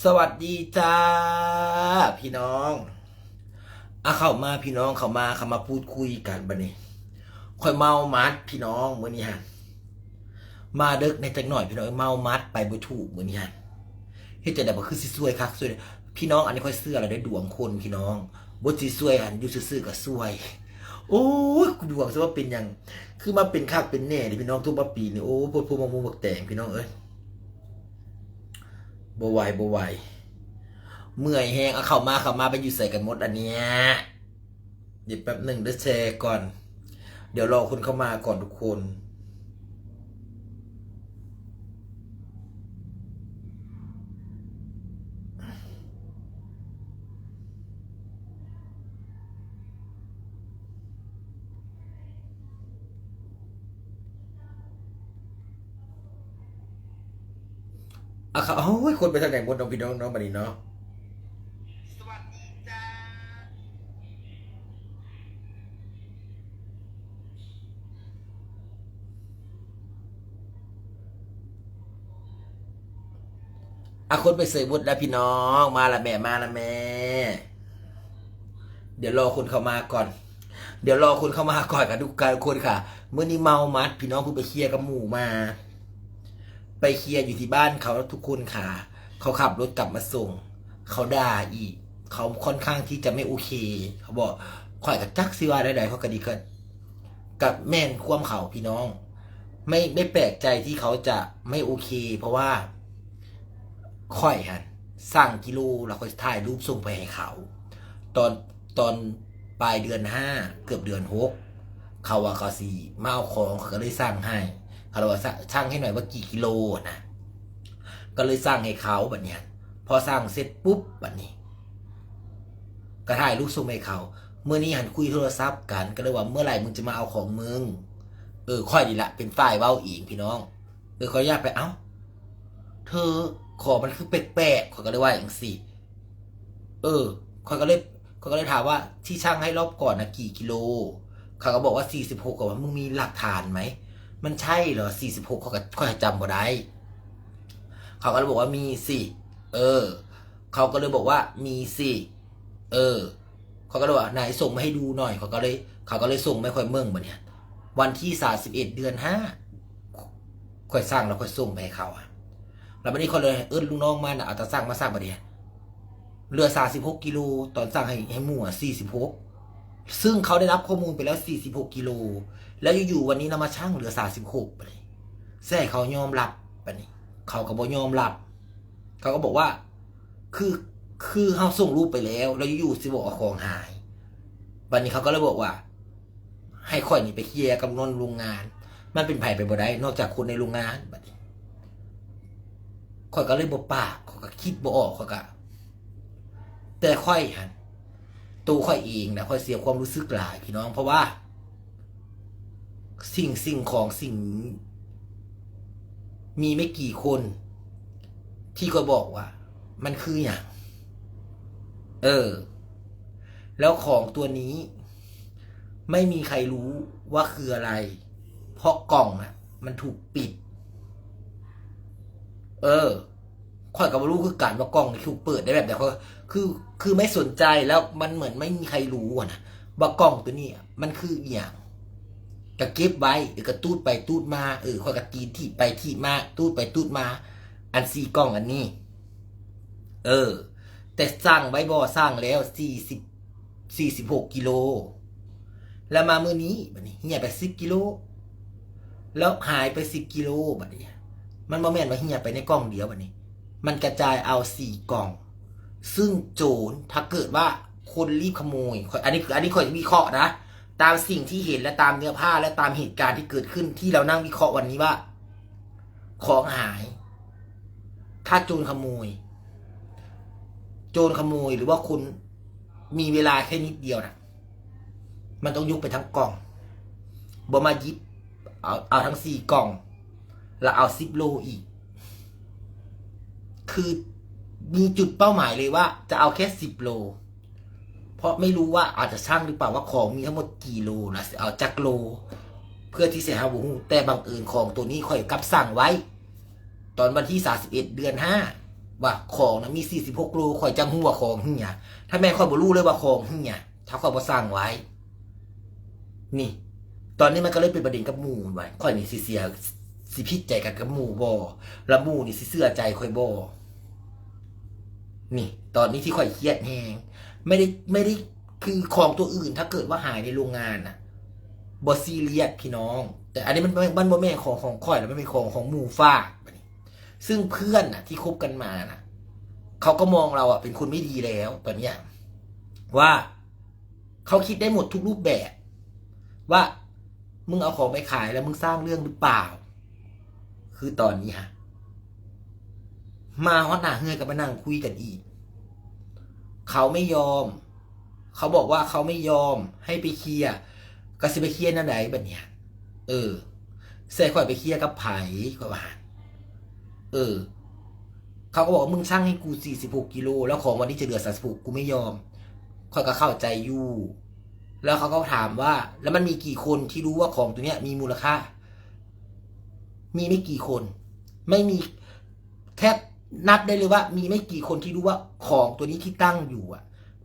สวัสดีจ้าพี่น้องเข้ามาพี่น้องเข้ามาพูดคุยกันบัดนี้ค่อยเมามัดพี่น้องมื้อนี้ฮะมาเด็กในจักหน่อยพี่น้องเมามัดไปบ่ถูกมื้อนี้ฮะเฮ็ดจังได๋บ่คือสิซวยคักซวยพี่น้องอันนี้ค่อยเชื่อแล้วได้ดวงคนพี่น้องบ่สิซวยหันอยู่ซื่อๆก็ซวยโอ้ยกูดวงซะว่าเป็นหยังคือมาเป็นคักเป็นแน่เด้พี่น้องทุกมาปีนี่โอ้พดพูมะม่วงบักแตงพี่น้องเอ้ยบ่ไหวเมื่อยแฮงเข้ามาไปอยู่ใส่กันหมดอันเนี้ยเดี๋ยวแป๊บหนึ่งเดี๋ยวแชร์ก่อนเดี๋ยวรอคนเข้ามาก่อนทุกคนเขาโอ้ยคนไปทางไหนหมดน้องพี่น้องน้องบัดนี้เนาะสวัสดีจ้าคนไปเสยหมดแล้วพี่น้องมาละแม่มาละแม่เดี๋ยวรอคนเข้ามาก่อนเดี๋ยวรอคนเข้ามาก่อนค่ะทุกคนค่ะเมื่อนี้เมามัดพี่น้องเพิ่งไปเคลียร์กับหมู่มาไปเคลียร์อยู่ที่บ้านเขาทุกคนค่ะเขาขับรถกลับมาส่งเขาด่าอีกเขาค่อนข้างที่จะไม่โอเคเขาบอกข่อยกับจักซิว่าใดๆเขาก็ดีกันกับแม่นความเขาพี่น้องไม่แปลกใจที่เขาจะไม่โอเค เพราะว่าค่อยฮะสั่งกิโลแล้วค่อยถ่ายรูปส่งไปให้เขาตอนตอนปลายเดือน5เกือบเดือน6เขาว่าเขาสีมาเอาของเขาก็เลยสั่งให้เขาเลยว่าช่างให้หน่อยว่ากี่กิโลนะก็เลยสั่งให้เขาแบบเนี้ยพอสั่งเสร็จปุ๊บแบบนี้ก็ถ่ายรูปส่งให้เขาเมื่อนี้หันคุยโทรศัพท์กันก็เลยว่าเมื่อไหร่มึงจะมาเอาของมึงค่อยดีละเป็นฝ่ายเว้าอีกพี่น้องขออนุญาตไปเธอขอมันคือแปลกๆเขาก็เลยว่าอย่างสี่เออเขาก็เลยถามว่าที่ช่างให้รอบก่อนนะกี่กิโลเขาก็บอกว่า46กว่ามึงมีหลักฐานไหมมันใช่เหรอ46เขาจำบ่ได้เขาก็เลยบอกว่ามีสิเออเขาก็เลยบอกว่ามีสิเออเขาก็เลยว่าไหนส่งมาให้ดูหน่อยเขาก็เลยส่งไม่ค่อยเมืองบ่เนี่ยวันที่31 เดือน 5ค่อยสร้างแล้วค่อยส่งไปให้เขาแล้ววันนี้เขาเลยลูกน้องมาเอาตาสร้างมาสร้างบ่เนี่ยเรือ36 กิโลตอนสั่งให้หมู่46ซึ่งเขาได้รับข้อมูลไปแล้ว46 กิโลแล้วอยู่ๆวันนี้นำมาชั่งเหลือ36ไปเลยแซ่เขายอมรับไปนี่เขาก็บ่ยอมรับเขาก็บอกว่าคือคือเขาส่งรูปไปแล้วอยู่ๆสิบอกว่าของหายวันนี้เขาก็เลยบอกว่าให้ค่อยนี่ไปเคลียร์กับนนโรงงานมันเป็นไผไปบ่ได้นอกจากคนในโรงงานบัดนี้ค่อยก็เลยบ่ปากค่อยก็คิดบ่ออกค่อยก็แต่ค่อยหันตัวค่อยเองนะค่อยเสียความรู้สึกหลายพี่น้องเพราะว่าสิ่งของสิ่งมีไม่กี่คนที่ก็บอกว่ามันคืออย่างแล้วของตัวนี้ไม่มีใครรู้ว่าคืออะไรเพราะกล่องอ่ะมันถูกปิดค่อยก็บ่รู้คือการว่ากล้องนี่ถูกเปิดได้แบบแต่คือไม่สนใจแล้วมันเหมือนไม่มีใครรู้นะว่ากล้องตัวนี้มันคืออย่างก็เก็บไว้เดี๋ยวก็ตูดไปตูดมาค่อยก็ตีที่ไปที่มาตูดไปตูดมาอัน4 กล้องอันนี้แต่สร้างไว้บ่สร้างแล้ว46 กิโลแล้วมามื้อนี้บัดนี้เหี่ยไป10 กิโลแล้วหายไป10 กิโลบัดนี้มันบ่แม่นว่าเหี่ยไปในกล้องเดียวบัดนี้มันกระจายเอา4 กล่องซึ่งโจรถ้าเกิดว่าคนรีบขโมยอันนี้ข่อยวิเคราะห์นะตามสิ่งที่เห็นและตามเนื้อผ้าและตามเหตุการณ์ที่เกิดขึ้นที่เรานั่งวิเคราะห์วันนี้ว่าของหายถ้าโจรขโมยหรือว่าคุณมีเวลาแค่นิดเดียวนะมันต้องยกไปทั้งกล่องบ่มายิบเอาทั้ง4 กล่องแล้วเอา10 โลอีกคือมีจุดเป้าหมายเลยว่าจะเอาแค่10 โลเพราะไม่รู้ว่าอาจจะช่างหรือเปล่าว่าของมีทั้งหมดกี่โลนะเอาจักโลเพื่อที่จะหาบุ้งแต่บังเอิญของตัวนี้ค่อยกับสั่งไว้ตอนวันที่31 เดือน 5 ว่าของนะมี46โลข่อยจังหัวของเฮียถ้าแม่ข่อยบ่รู้เลยว่าของเฮียถ้าข่อยบ่สั่งไว้นี่ตอนนี้มันก็เลยเป็นประเด็นกับหมู่ไว้ข่อยนี่สิเสียสิผิดใจกันกับหมู่บ่แล้วหมู่นี่สิเชื่อใจข่อยบ่นี่ตอนนี้ที่ข่อยเครียดแฮงไม่ได้คือของตัวอื่นถ้าเกิดว่าหายในโรงงานน่ะบ่ซีเรียสพี่น้องแต่อันนี้มันบ่แม่นของข่อยแล้วมันเป็นของหมู่ฝากซึ่งเพื่อนน่ะที่คบกันมาน่ะเขาก็มองเราอ่ะเป็นคนไม่ดีแล้วตอนเนี้ยว่าเขาคิดได้หมดทุกรูปแบบว่ามึงเอาของไปขายแล้วมึงสร้างเรื่องหรือเปล่าคือตอนนี้ฮะมาฮอตหน้าเฮือกับมานั่งคุยกันอีกเขาไม่ยอมเขาบอกว่าเขาไม่ยอมให้ไปเคลียร์ก็สิไปเคลียร์นั่นไหนแบบเนี้ยใส่ข่อยไปเคลียร์กับไผ่ก็ว่าเขาก็บอกมึงช่างให้กู46กิโลแล้วของวันนี้จะเหลือ36กูไม่ยอมค่อยก็เข้าใจอยู่แล้วเขาก็ถามว่าแล้วมันมีกี่คนที่รู้ว่าของตัวเนี้ยมีมูลค่ามีไม่กี่คนไม่มีแทบนับได้เลยว่ามีไม่กี่คนที่รู้ว่าของตัวนี้ที่ตั้งอยู่อ่ะ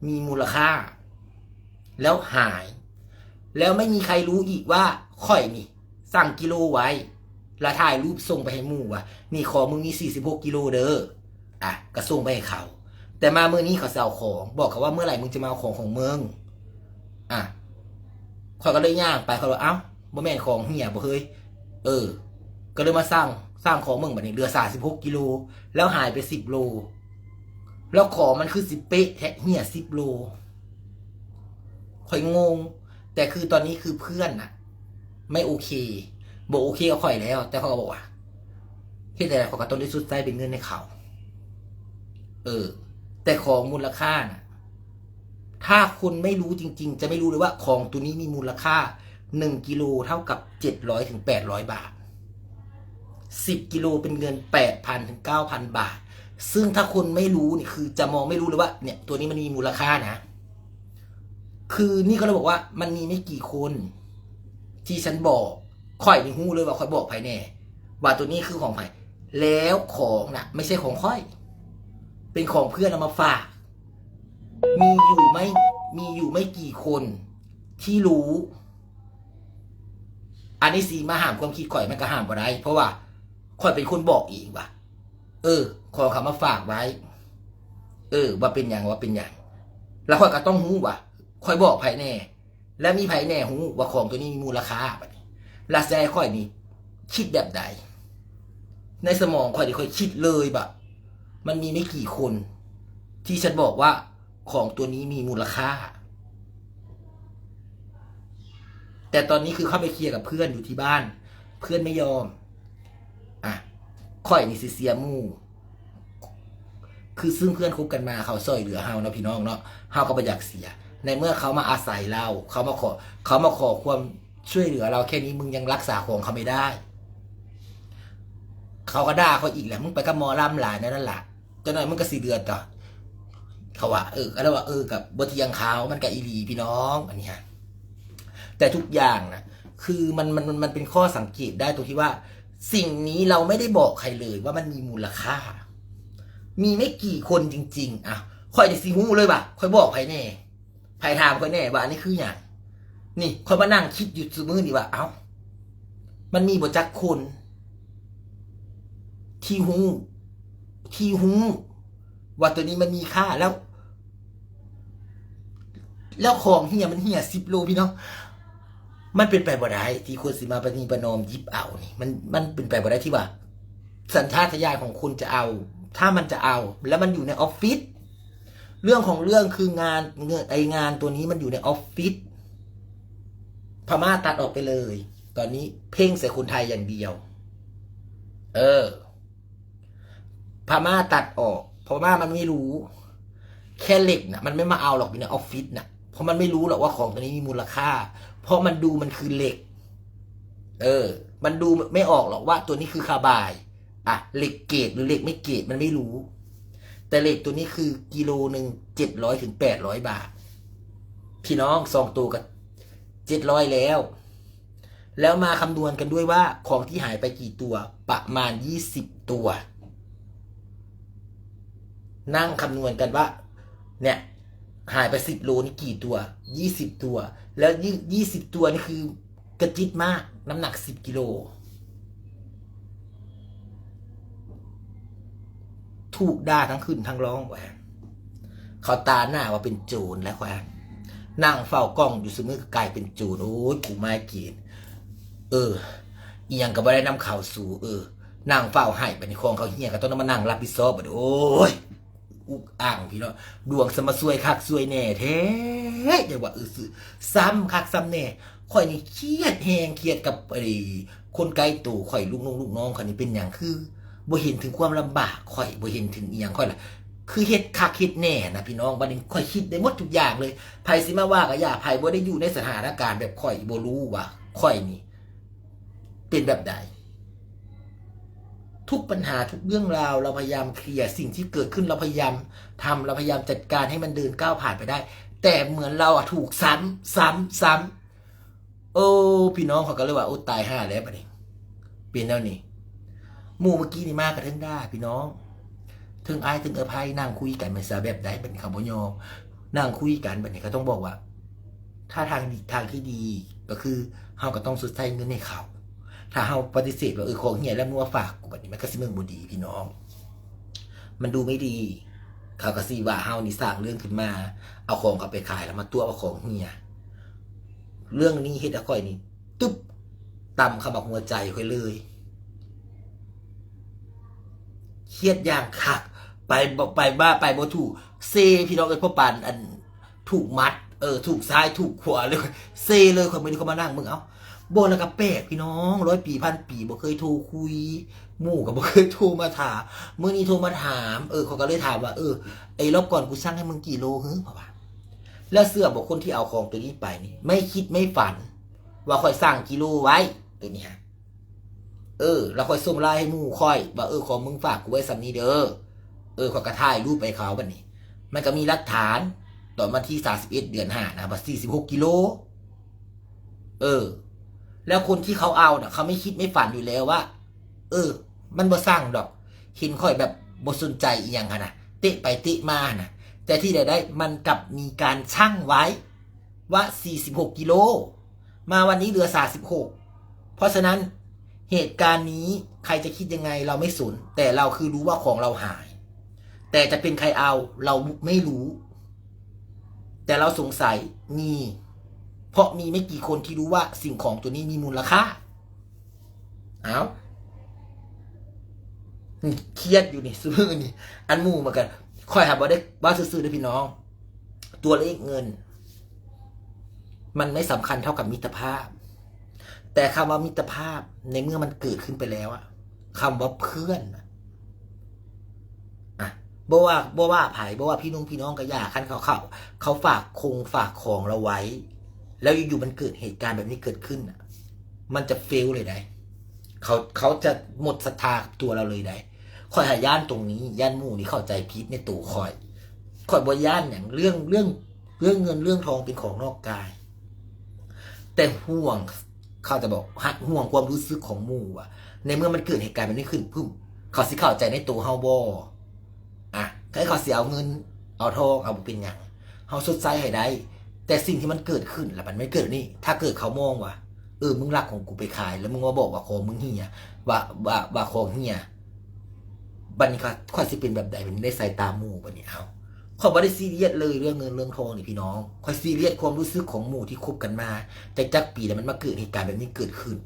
มีมูลค่าแล้วหายแล้วไม่มีใครรู้อีกว่าค่อยนี่สั่งกิโลไว้แล้วถ่ายรูปส่งไปให้หมู่ว่ะนี่ของมึงมี46กิโลเด้อก็ส่งไปให้เขาแต่มาเมื่อนี้เขาเซาของบอกเขาว่าเมื่อไหร่มึงจะมาเอาของมึงเขาก็เลยย่างไปเขาเลยเอ้าบ่แม่นของเฮียบ่เฮ้ยก็เลยมาสร้างของมึงแบบนี้เหลือ36กิโลแล้วหายไป10โลแล้วของมันคือ10เป๊ะแท้เฮีย10โลข่อยงงแต่คือตอนนี้คือเพื่อนน่ะไม่โอเคบอกโอเคก็ข่อยแล้วแต่เขาก็บอกว่าที่แต่เขาก็ต้องได้สุดใจเป็นเงินในเขาแต่ของมูลค่าน่ะถ้าคนไม่รู้จริงๆจะไม่รู้เลยว่าของตัวนี้มีมูลค่า1กิโลเท่ากับ700ถึง800บาท10กิโลเป็นเงิน 8,000 ถึง 9,000 บาทซึ่งถ้าคนไม่รู้นี่คือจะมองไม่รู้เลยว่าเนี่ยตัวนี้มันมีมูลค่านะคือนี่เขาเลยบอกว่ามันมีไม่กี่คนที่ฉันบอกข่อยนี่ฮู้เลยว่าข่อยบอกไผแน่ว่าตัวนี้คือของไผแล้วของน่ะไม่ใช่ของข่อยเป็นของเพื่อนเอามาฝากมีอยู่ไม่กี่คนที่รู้อันนี้สีมาห้ามความคิดข่อยมันก็ห้ามบ่ได้เพราะว่าข่อยเป็นคนบอกเองว่าขอเขามาฝากไว้ว่าเป็นอย่างแล้วข่อยก็ต้องฮู้ว่าข่อยบอกไผแน่และมีไผแน่ฮู้ว่าของตัวนี้มีมูลค่าบัดนี้และใจข่อยนี่คิดแบบใดในสมองข่อยนี่ข่อยคิดเลยแบบมันมีไม่กี่คนที่ฉันบอกว่าของตัวนี้มีมูลค่าแต่ตอนนี้คือเข้าไปเคลียร์กับเพื่อนอยู่ที่บ้านเพื่อนไม่ยอมข่อยนี่สิเสียหมู่คือซึ่งเพื่อนคบกันมาเขาช่วยเหลือเฮาเนาะพี่น้องเนาะเฮาก็บ่อยากเสียในเมื่อเขามาอาศัยเราเขามาขอความช่วยเหลือเราแค่นี้มึงยังรักษาของเขาไม่ได้เขาก็ด่าเขาอีกแหละมึงไปกับหมอลำหลายนั่นแหละจนหน่อยมึงก็4 เดือนต่อเขาว่าอะไรว่ากับบทเทียงเขามันกับอีหลีพี่น้องอันนี้แต่ทุกอย่างนะคือมันเป็นข้อสังเกตได้ตรงที่ว่าสิ่งนี้เราไม่ได้บอกใครเลยว่ามันมีมูลค่ามีไม่กี่คนจริงๆค่อยจะซีฮู้เลยว่ะค่อยบอกใครแน่ใครถามค่อยแน่ว่าอันนี้คืออย่างนี่ค่อยมานั่งคิดอยู่ซื่อมือนี่ว่ามันมีบ่จักคนที่ฮู้ว่าตัวนี้มันมีค่าแล้วของเฮียมันเฮีย10โลพี่น้องมันเป็นไปบ่ได้ที่คนสิมาประนีประนอมยิบเอานี่มันเป็นไปบ่ได้ที่ว่าสัญชาตญาณของคุณจะเอาถ้ามันจะเอาแล้วมันอยู่ในออฟฟิศเรื่องของเรื่องคืองานตัวนี้มันอยู่ในออฟฟิศพม่าตัดออกไปเลยตอนนี้เพ่งใส่คนไทยอย่างเดียวพม่าตัดออกเพราะว่ามันไม่รู้แค่เหล็กนะมันไม่มาเอาหรอกอยู่ในออฟฟิศนะเพราะมันไม่รู้หรอกว่าของตัวนี้มีมูลค่าเพราะมันดูมันคือเหล็กมันดูไม่ออกหรอกว่าตัวนี้คือคาร์บายเหล็กเกรดหรือเหล็กไม่เกรดมันไม่รู้แต่เหล็กตัวนี้คือกิโลหนึ่ง700 ถึง 800 บาทพี่น้อง2 ตัวกับ700แล้วมาคำนวณกันด้วยว่าของที่หายไปกี่ตัวประมาณ20 ตัว นั่งคำนวณกันว่าเนี่ยหายไป10 โลนี่กี่ตัว20 ตัว แล้ว20 ตัวนี่คือกระจิตมากน้ำหนัก10 กิโลถูกด่าทั้งขึ้นทั้งร้องแหวเขาตาหน้าว่าเป็นโจรแล้วแหวนั่งเฝ้ากล้องอยู่เสมอกลายเป็นโจรโอ้ยกูไม่เกียดอียังก็บ่ได้นำข่าวสู่นั่งเฝ้าให้ไปในคลองเขาเฮียก็ต้องมานั่งรับผิดชอบโอ้ยอุกอ่างพี่น้องดวงสมาซวยคักซวยแน่แท้อย่าว่าซ้ำคักซ้ำแน่ข่อยนี่เครียดแหงเครียดกับคนไกลตู่ข่อยลูกน้องข่อยนี่เป็นอย่างคือบ่เห็นถึงความลำบากข่อยบ่เห็นถึงอีหยังข่อยล่ะคือเฮ็ดคักเฮ็ดแน่นะพี่น้องบัดนี้ข่อยคิดได้หมดทุกอย่างเลยไผสิมาว่าก็อย่าไผบ่ได้อยู่ในสถานการณ์แบบข่อยบ่รู้ว่าข่อยนี่เป็นแบบใดทุกปัญหาทุกเรื่องราวเราพยายามเคลียร์สิ่งที่เกิดขึ้นเราพยายามทำเราพยายามจัดการให้มันเดินก้าวผ่านไปได้แต่เหมือนเราถูกซ้ำพี่น้องเขาก็เลยว่าโอ้ตายห่าแล้วบัดนี้เป็นแล้วนี่หมู่เมื่อกี้นี่มากกระทั่งได้พี่น้องถึงอายถึงอภัยนั่งคุยกันมันซะแบบใดเป็นคำบ่ยอมนั่งคุยกันแบบนี้ก็ต้องบอกว่าถ้าทางที่ดีก็คือเฮาก็ต้องชดใช้เงินให้เขาถ้าเฮาปฏิเสธว่าของเฮียแล้วมึงมาฝากกูแบบนี้มันก็สิมึงบ่ดีพี่น้องมันดูไม่ดีเขาก็สิว่าเฮานี่สร้างเรื่องขึ้นมาเอาของเขาไปขายแล้วมาตัวเอาของเฮียเรื่องนี้เฮ็ดให้ข่อยนี่ตึ๊บต่ำเข้ามาหัวใจข่อยเลยเครียดอย่างคักไปบ้าไปบ่ถูกเซพี่น้องเอ้ยพ่อปานอันถูกมัดถูกซ้ายถูกขวาเลยเซเลยคนไม่ได้เขามานั่งมึงเอาโบแล้วก็แปลกพี่น้อง100 ปี 1,000 ปีบ่เคยโทรคุยหมู่ก็บ่เคยโทรมาถามมื้อนี้โทรมาถามเขาก็เลยถามว่าไอ้รอบก่อนกูสั่งให้มึงกี่โลฮึเพราะว่าแล้วเสื้อบอกคนที่เอาของตัวนี้ไปนี่ไม่คิดไม่ฝันว่าค่อยสั่งกิโลไว้ตัวนี้ฮะแล้วค่อยส่งไลน์ให้หมู่ค่อยว่าของมึงฝากกูไว้สำนี้เด้อขอยกระถ่ายรูปไปเขาบัดนี้มันก็มีหลักฐานตอนวันที่31 เดือน 5นะว่า46 กิโลแล้วคนที่เขาเอาน่ะเขาไม่คิดไม่ฝันอยู่แล้วว่ามันบ่สร้างดอกเห็นค่อยแบบบ่สนใจอีหยังนะเตะไปเตะมานะแต่ที่ได้มันกลับมีการชั่งไว้ว่า46 กิโลมาวันนี้เหลือ36เพราะฉะนั้นเหตุการณ์นี้ใครจะคิดยังไงเราไม่สนแต่เราคือรู้ว่าของเราหายแต่จะเป็นใครเอาเราไม่รู้แต่เราสงสัยมีเพราะมีไม่กี่คนที่รู้ว่าสิ่งของตัวนี้มีมูลค่าเครียดอยู่นี่ซื้อนี่อันมู่มากันค่อยหาบ่ได้ว่าซื้อๆด้วยพี่น้องตัวเลขเงินมันไม่สำคัญเท่ากับมิตรภาพแต่คำว่ามิตรภาพในเมื่อมันเกิดขึ้นไปแล้วอะคำว่าเพื่อนบ่ว่าไผ่บ่ว่าพี่น้องก็อย่าคันเขาฝากของเราไว้แล้วอยู่ๆมันเกิดเหตุการณ์แบบนี้เกิดขึ้นมันจะเฟลเลยได้เขาจะหมดศรัทธาตัวเราเลยได้ค่อยหาย่านตรงนี้ย่านหมู่นี่เข้าใจผิดในตัวค่อยบ่ย่านอย่างเรื่องเงินเรื่องทองเป็นของนอกกายแต่ห่วงเขาจะบอกห่วงความรู้สึกของหมู่ในเมื่อมันเกิดเหตุการณ์แบบนี้ขึ้นพึ่มเขาสิเข้าใจในตัวเฮาบ่ให้เขาเสียเอาเงินเอาทองเอาเป็นอย่างเขาสดใสให้ได้แต่สิ่งที่มันเกิดขึ้นแล้วมันไม่เกิดนี่ถ้าเกิดเขามองว่ามึงรักของกูไปขายแล้วมึงมาบอกว่าของมึงเฮียว่าของเฮียบัดนี้ค่อยสิเป็นแบบใดมันได้ใส่ตาหมู่บัดนี้เอาเขาบ่ได้ซีเรียสเลยเรื่องเงินเรื่องทองนี่พี่น้องค่อยซีเรียสความรู้สึกของหมู่ที่คบกันมาแต่จักปีแล้วมันมาเกิดเหตุการณ์แบบนี้เกิดขึ้น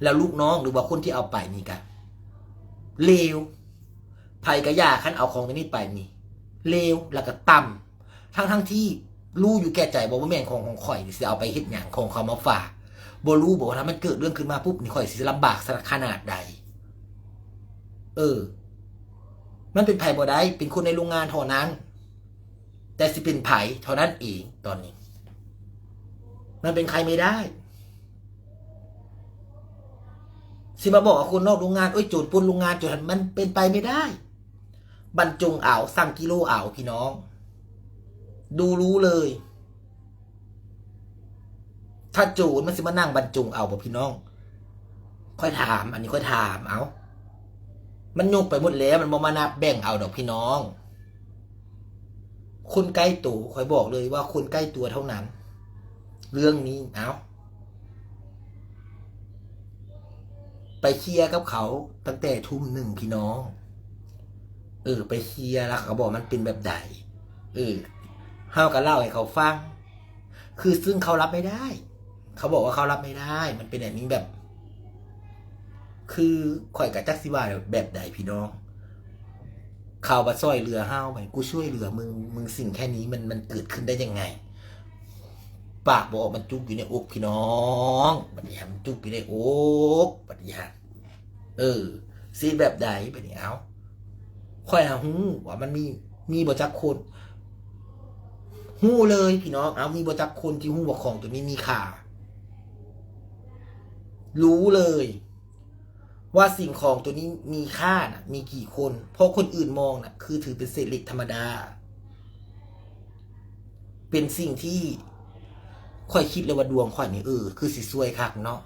แล้วลูกน้องหรือว่าคนที่เอาไปนี่กันเลวไผ่กระยาขั้นเอาของตัวนี้ไปนี่เลวแล้วก็ต่ำทั้งที่รู้อยู่แก่ใจบอกว่าแม่งของข่อยสิเอาไปเฮ็ดหยังของเขามาฝากบ่รู้บอกว่าถ้ามันเกิดเรื่องขึ้นมาปุ๊บนี่ข่อยสิลำบากสักขนาดใดมันเป็นไผ่บ่ได้เป็นคนในโรงงานเท่านั้นแต่สิเป็นไผ่เท่านั้นเองตอนนี้มันเป็นใครไม่ได้สิมาบอกว่าคนนอกโรงงานโจรปล้นโรงงานโจรมันเป็นไปไม่ได้บรรจงอ่าวสั่งกิโลอ่าวพี่น้องดูรู้เลยถ้าโจรมันสิมานั่งบรรจงอ่าวบอกพี่น้องค่อยถามอันนี้ค่อยถามมันยกไปหมดแล้วมันบ่มานับแบ่งเอาดอกพี่น้อง คนใกล้ตัวคอยบอกเลยว่าคนใกล้ตัวเท่านั้น เรื่องนี้ไปเคลียร์กับเขาตั้งแต่1 ทุ่มพี่น้องไปเคลียร์แล้วเขาบอกมันเป็นแบบใดเฮาก็เล่าให้เขาฟังคือซึ่งเขารับไม่ได้ เขาบอกว่าเขารับไม่ได้ มันเป็นแบบนี้แบบ คือข่อยกับจักสิว่าแบบใดพี่น้องข่าวบัดซอยเรือห้าวไปกูช่วยเหลือมึงสิ่งแค่นี้มันเกิดขึ้นได้ยังไงปากบอกมันจุกอยู่ในอกพี่น้องบัดนี้มันจุกอยู่ในอกบัดนี้ซีแบบใดบัดนี้เอาข่อยหูว่ามันมีบ่จักคนหูเลยพี่น้องเอามีบ่จักคนที่หูว่าของตัวนี้มีค่ารู้เลยว่าสิ่งของตัวนี้มีค่านะมีกี่คนเพราะคนอื่นมองนะคือถือเป็นเศษเหล็กธรรมดาเป็นสิ่งที่ค่อยคิดเลยว่าดวงค่อยนี่คือสิซวยคักเนาะ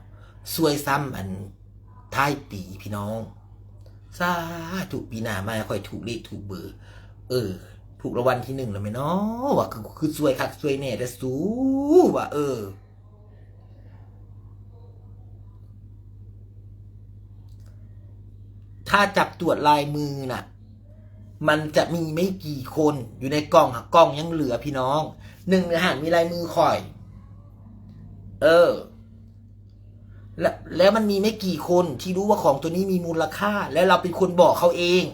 ซวยซ้ำอันท้ายปีพี่น้องสาธุปีหน้ามาค่อยถูกเลขถูกเบอร์ถูกรางวัลที่1แล้วไหมเนาะว่าคือซวยคักซวยแน่แต่สู้ว่าถ้าจับตรวจลายมือน่ะมันจะมีไม่กี่คนอยู่ในกล่องยังเหลือพี่น้อง1 ใน 5มีลายมือข่อยแล้วมันมีไม่กี่คนที่รู้ว่าของตัวนี้มีมูลค่าและเราเป็นคนบอกเขาเอง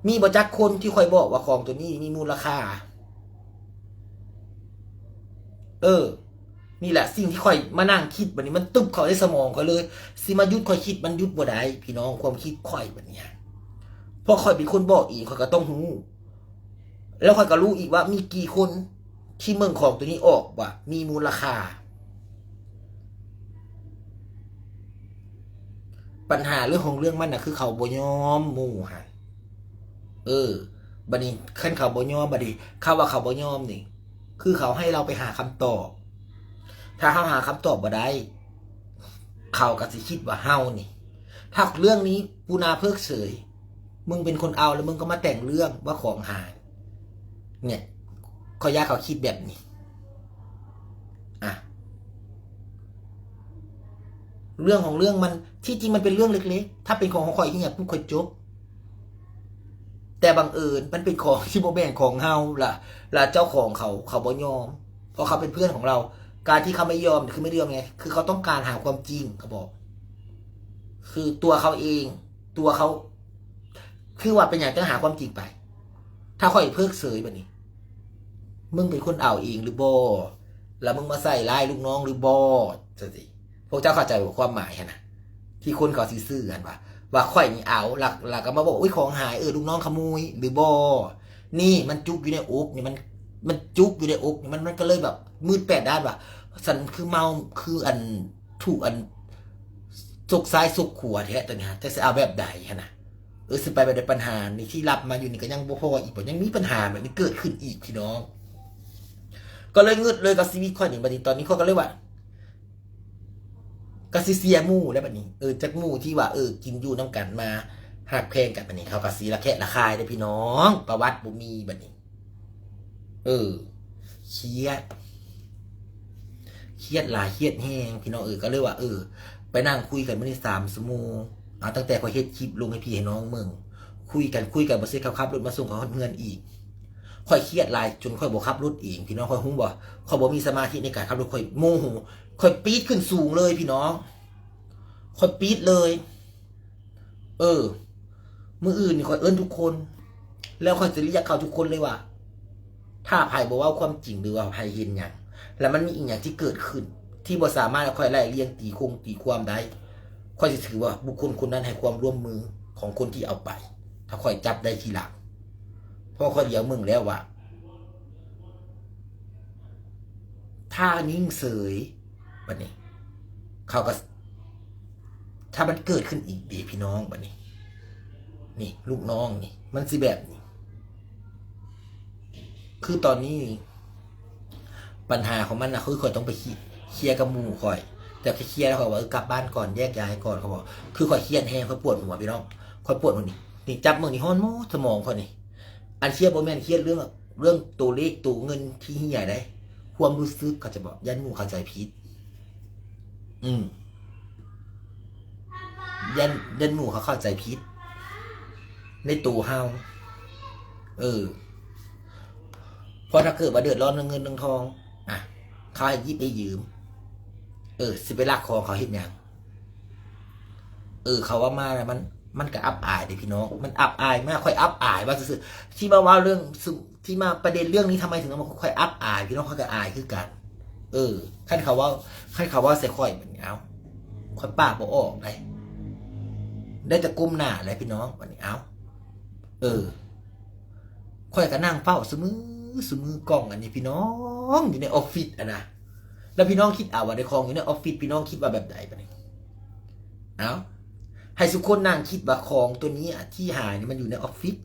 มีบ่จักคนที่ข่อยบอกว่าของตัวนี้มีมูลค่านี่แหละสิ่งที่ข่อยมานั่งคิดแบบนี้มันตึบเข้าในสมองข่อยเลยสิมายุดข่อยคิดมันยุดบ่ได้พี่น้องความคิดข่อยแบบนี้พอข่อยเป็นคนบอกอีกข่อยก็ต้องรู้แล้วข่อยก็รู้อีกว่ามีกี่คนที่เมืองของตัวนี้ออกว่ามีมูลค่าปัญหาเรื่องของเรื่องมันนะคือเขาบ่ยอมหมู่ฮะบัดนี้ขั้นเขาบ่ยอมบัดนี้เขาว่าเขาบ่ยอมนี่คือเขาให้เราไปหาคำตอบถ้าเขาหาคำตอบบ่ได้เขาก็สิคิดว่าเฮานี่ถ้าเรื่องนี้ปูนาเพิกเฉยมึงเป็นคนเอาแล้วมึงก็มาแต่งเรื่องว่าของหายเนี่ยขอยากเขาคิดแบบนี้เรื่องของเรื่องมันที่จริงมันเป็นเรื่องเล็กๆถ้าเป็นของข่อยที่อยากพูดข่อยจบแต่บังเอิญมันเป็นของที่บ่แม่นของเฮาล่ะเจ้าของเขาบ่ยอมเพราะเขาเป็นเพื่อนของเราการที่เขาไม่ยอมคือไม่ยอมไงคือเขาต้องการหาความจริงเขาบอกคือตัวเขาเองตัวเขาคือว่าเป็นอย่างต้องหาความจริงไปถ้าข่อยเพิกเฉยแบบนี้มึงเป็นคนเอาเองหรือบ่แล้วมึงมาใส่ร้ายลูกน้องหรือบ่สิพวกเจ้าเข้าใจความหมายนะที่คนเขาซื้อกันว่าข่อยนี่เอาหลักก็มาบอกอุ้ยของหายลูกน้องขโมยหรือบ่นี่มันจุกอยู่ในอกนี่มันจุกอยู่ในอกนี่มันก็เลยแบบมืด8 ด้านว่ะสันคือเมาคืออันถูกอันสุกซ้ายสุกขวาแท้ตัวนี้จะเอาแบบใดนะสิไปในปัญหานี่ที่รับมาอยู่นี่ก็ยังบ่พออีกยังมีปัญหาแบบนี้เกิดขึ้นอีกพี่น้องก็เลยงึดเลยกับชีวิตข่อยนี่บัดนี้ตอนนี้ข่อยก็เลยว่ากะสิเสียหมู่แล้วบัดนี้จากหมู่ที่ว่ากินอยู่น้ำกันมาหักแพงกันบัดนี้เขากะสิระแคะระคายได้พี่น้องประวัติบ่มีบัดนี้เครียดหลายเครียดแห้งพี่น้องก็เลยว่าไปนั่งคุยกันมื้อนี้3 ชั่วโมงตั้งแต่ข่อยเฮ็ดคลิปลงให้พี่ให้น้องมึงคุยกันบ่เสร็จขับรถมาส่งเขาเงินอีกค่อยเครียดหลายจนค่อยบ่ขับรถเองพี่น้องค่อยฮู้บ่ค่อยบ่มีสมาธิในการขับรถค่อยโมโหค่อยปี๊ดขึ้นสูงเลยพี่น้องค่อยปี๊ดเลยมื้ออื่นนี่ค่อยเอิ้นทุกคนแล้วค่อยจะเรียกเขาทุกคนเลยว่าถ้าไผบ่เว้าความจริงหรือว่าไผเห็นหยังแล้วมันมีอีกอย่างที่เกิดขึ้นที่บ่สามารถค่อยไล่เรียงตีความได้ค่อยสิถือว่าบุคคลคนนั้นให้ความร่วมมือของคนที่เอาไปถ้าค่อยจับได้ทีหลังเพราะค่อยเดี๋ยวมึงแล้วว่าถ้านิ่งเสยบัดนี้เขาก็ถ้ามันเกิดขึ้นอีกดีพี่น้องบัดนี้นี่ลูกน้องนี่มันสิแบบนี้คือตอนนี้ปัญหาของมันนะคือข่อยต้องไปเคลียร์กับหมู่ข่อยแต่ไปเคลียร์แล้วเขาบอกกลับบ้านก่อนแยกย้ายก่อนเขาบอกคือข่อยเครียดแห้งข่อยปวดหัวพี่น้องข่อยปวดหัวนี่จับมือนี่ฮ้อนโมสมองข่อยนี่ อันเครียดโมเมนต์เครียดเรื่องตัวเลขตัวเงินที่เหี้ยได้ความรู้สึกเขาจะบอกยันหมู่เข้าใจผิดยันหมู่เขาเข้าใจผิดในตัวเฮาเพราะถ้าเกิดว่าเดือดร้อนเรื่องเงินเรื่องทองอ่ะเขาให้ยิบไปยืมสิไปลักของเขาเห็นยังเขาว่ามาแล้วมันก็อับอายดิพี่น้องมันอับอายมากค่อยอับอายว่าซื่อที่มาว่าเรื่องที่มาประเด็นเรื่องนี้ทำไมถึงมาค่อยอับอายพี่น้องเขาก็อายคือกันขั้นเขาว่าใส่ค่อยเหมือนเอาค่อยป้าบ่ออกได้แต่ก้มหน้าเลยพี่น้องวันนี้เอาค่อยก็นั่งเฝ้าสมือกล้องอันนี้พี่น้องอยู่ในออฟฟิศนะแล้วพี่น้องคิดเอาว่าในคลองอยู่ในออฟฟิศพี่น้องคิดว่าแบบไหนปะเนี่ยเอาให้ทุกคนนั่งคิดว่าของตัวนี้ที่หายนี่มันอยู่ในออฟฟิศ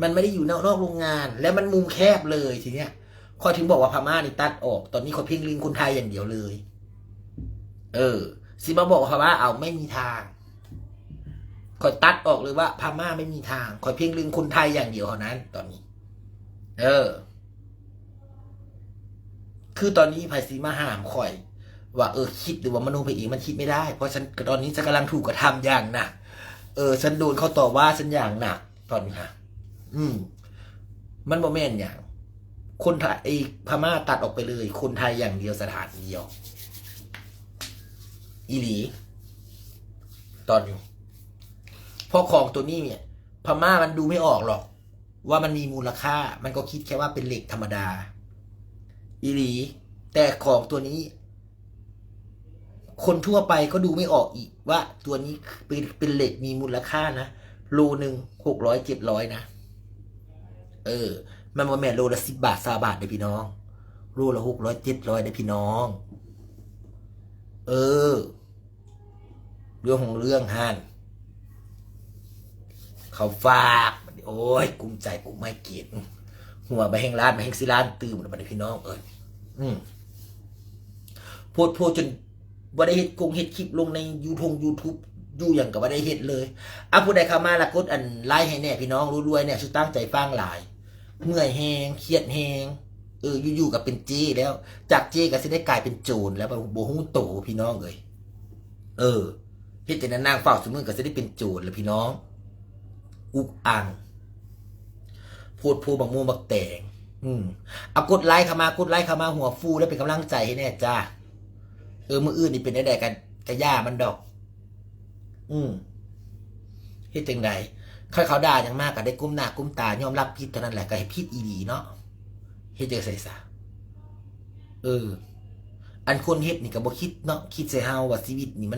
มันไม่ได้อยู่นอกโรงงานแล้วมันมุมแคบเลยทีเนี้ยข้อถึงบอกว่าพม่านี่ตัดออกตอนนี้เขาเพ่งลิงคนไทยอย่างเดียวเลยสิมาบอกว่าพม่าเอาไม่มีทางคอยตัดออกเลยว่าพม่าไม่มีทางคอยเพียงลิงคนไทยอย่างเดียวเท่านั้นตอนนี้คือตอนนี้ไผ่ซีมาห้ามคอยว่าคิดหรือว่ามโนไปเองมันคิดไม่ได้เพราะฉันตอนนี้ฉันกำลังถูกกระทำอย่างหนักฉันโดนเขาต่อว่าฉันอย่างหนักตอนนี้ค่ะมันโมเมนต์อย่างคนไทยพม่าตัดออกไปเลยคนไทยอย่างเดียวสถานเดียวอีหลีตอนอยู่พอของตัวนี้เนี่ยพม่ามันดูไม่ออกหรอกว่ามันมีมูลค่ามันก็คิดแค่ว่าเป็นเหล็กธรรมดาอีหลีแต่ของตัวนี้คนทั่วไปก็ดูไม่ออกอีกว่าตัวนี้เป็นเหล็กมีมูลค่านะโลหนึ่ง600-700นะมันว่าแม่โลละ10 บาท20 บาทเด้พี่น้องโลละ600-700เด้พี่น้องเรื่องของเรื่องฮันเขาฝากโอ้ยกุ้มใจกูไม่เกียดหัวไปแห่งร้านมาแห่งสิร้านตื่นมาพี่น้องพูดจนว่าได้เห็ดกงเห็ดคลิปลงในYouTubeอยู่อย่างกับว่าได้เห็ดเลยผู้ใดเข้ามาละกดอันไล่ให้แน่พี่น้องรวยๆเนี่ยชุดตั้งใจฟังหลายเมื่อยแหงเครียดแหงอยู่กับเป็นเจ้แล้วจากเจ้ก็จะได้กลายเป็นโจรแล้วโบหูโตพี่น้องเลยเฮ็ดแต่นางเฝ้าสมือก็จะได้เป็นโจรแล้วพี่น้องอุกอังพูดบักมูบักแตงเอากดไลค์เข้ามาหัวฟูแล้วเป็นกำลังใจให้แน่จ้ามืออื่นนี่เป็นได้กันกระย่ามันดอกเฮ็ดจังไดค่อยเขาด่าอย่างมากก็ได้ก้มหน้าก้มตายอมรับผิดเท่านั้นแหละก็ให้ผิดอีดีเนาะเฮ็ดจังไสซะอันคนเฮ็ดนี่ก็บ่คิดเนาะคิดใส่เฮาว่าชีวิตนี่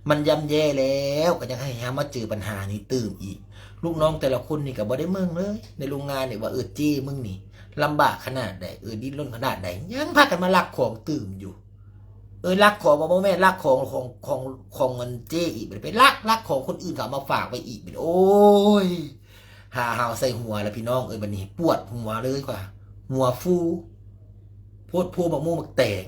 มันย่ำแย่แล้วก็ยังให้เฮามาเจอปัญหานี้ตื่มอีกลูกน้องแต่ละคนนี่ก็บ่ได้เมืองเลยในโรงงานนี่ว่าเจ้มึงนี่ลำบากขนาดใดดิ้นรนขนาดใดยังพากันมาลักของตื่มอยู่ลักของบ่แม่นลักของเงินเจ้อีกไปลักของคนอื่นเขามาฝากไปอีกโอ้ยหาหาวใส่หัวแล้วพี่น้องบัดนี้ปวดหัวเลยกว่าหัวฟูโพดบักม่วงบักแตง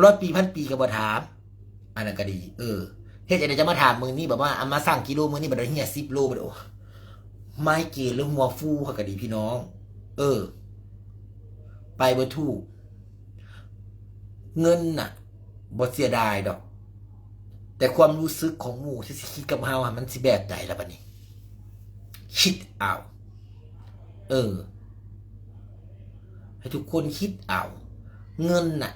100 ปี1,000 ปีก็บ่ถามอันนั้นก็ดีเฮ็ดจังได๋จะมาถามมึงนี่แบบว่าเอามาสั่งกิโลมึงนี่บ่ได้เฮีย10 โลบ่ได้โอ้ไม้เกณฑ์หรือหัวฟูก็ดีพี่น้องไปบ่ถูกเงินน่ะบ่เสียดายดอกแต่ความรู้สึกของหมู่ที่สิคิดกับเฮามันสิแบบใดล่ะบัดนี้คิดเอาให้ทุกคนคิดเอาเงินน่ะ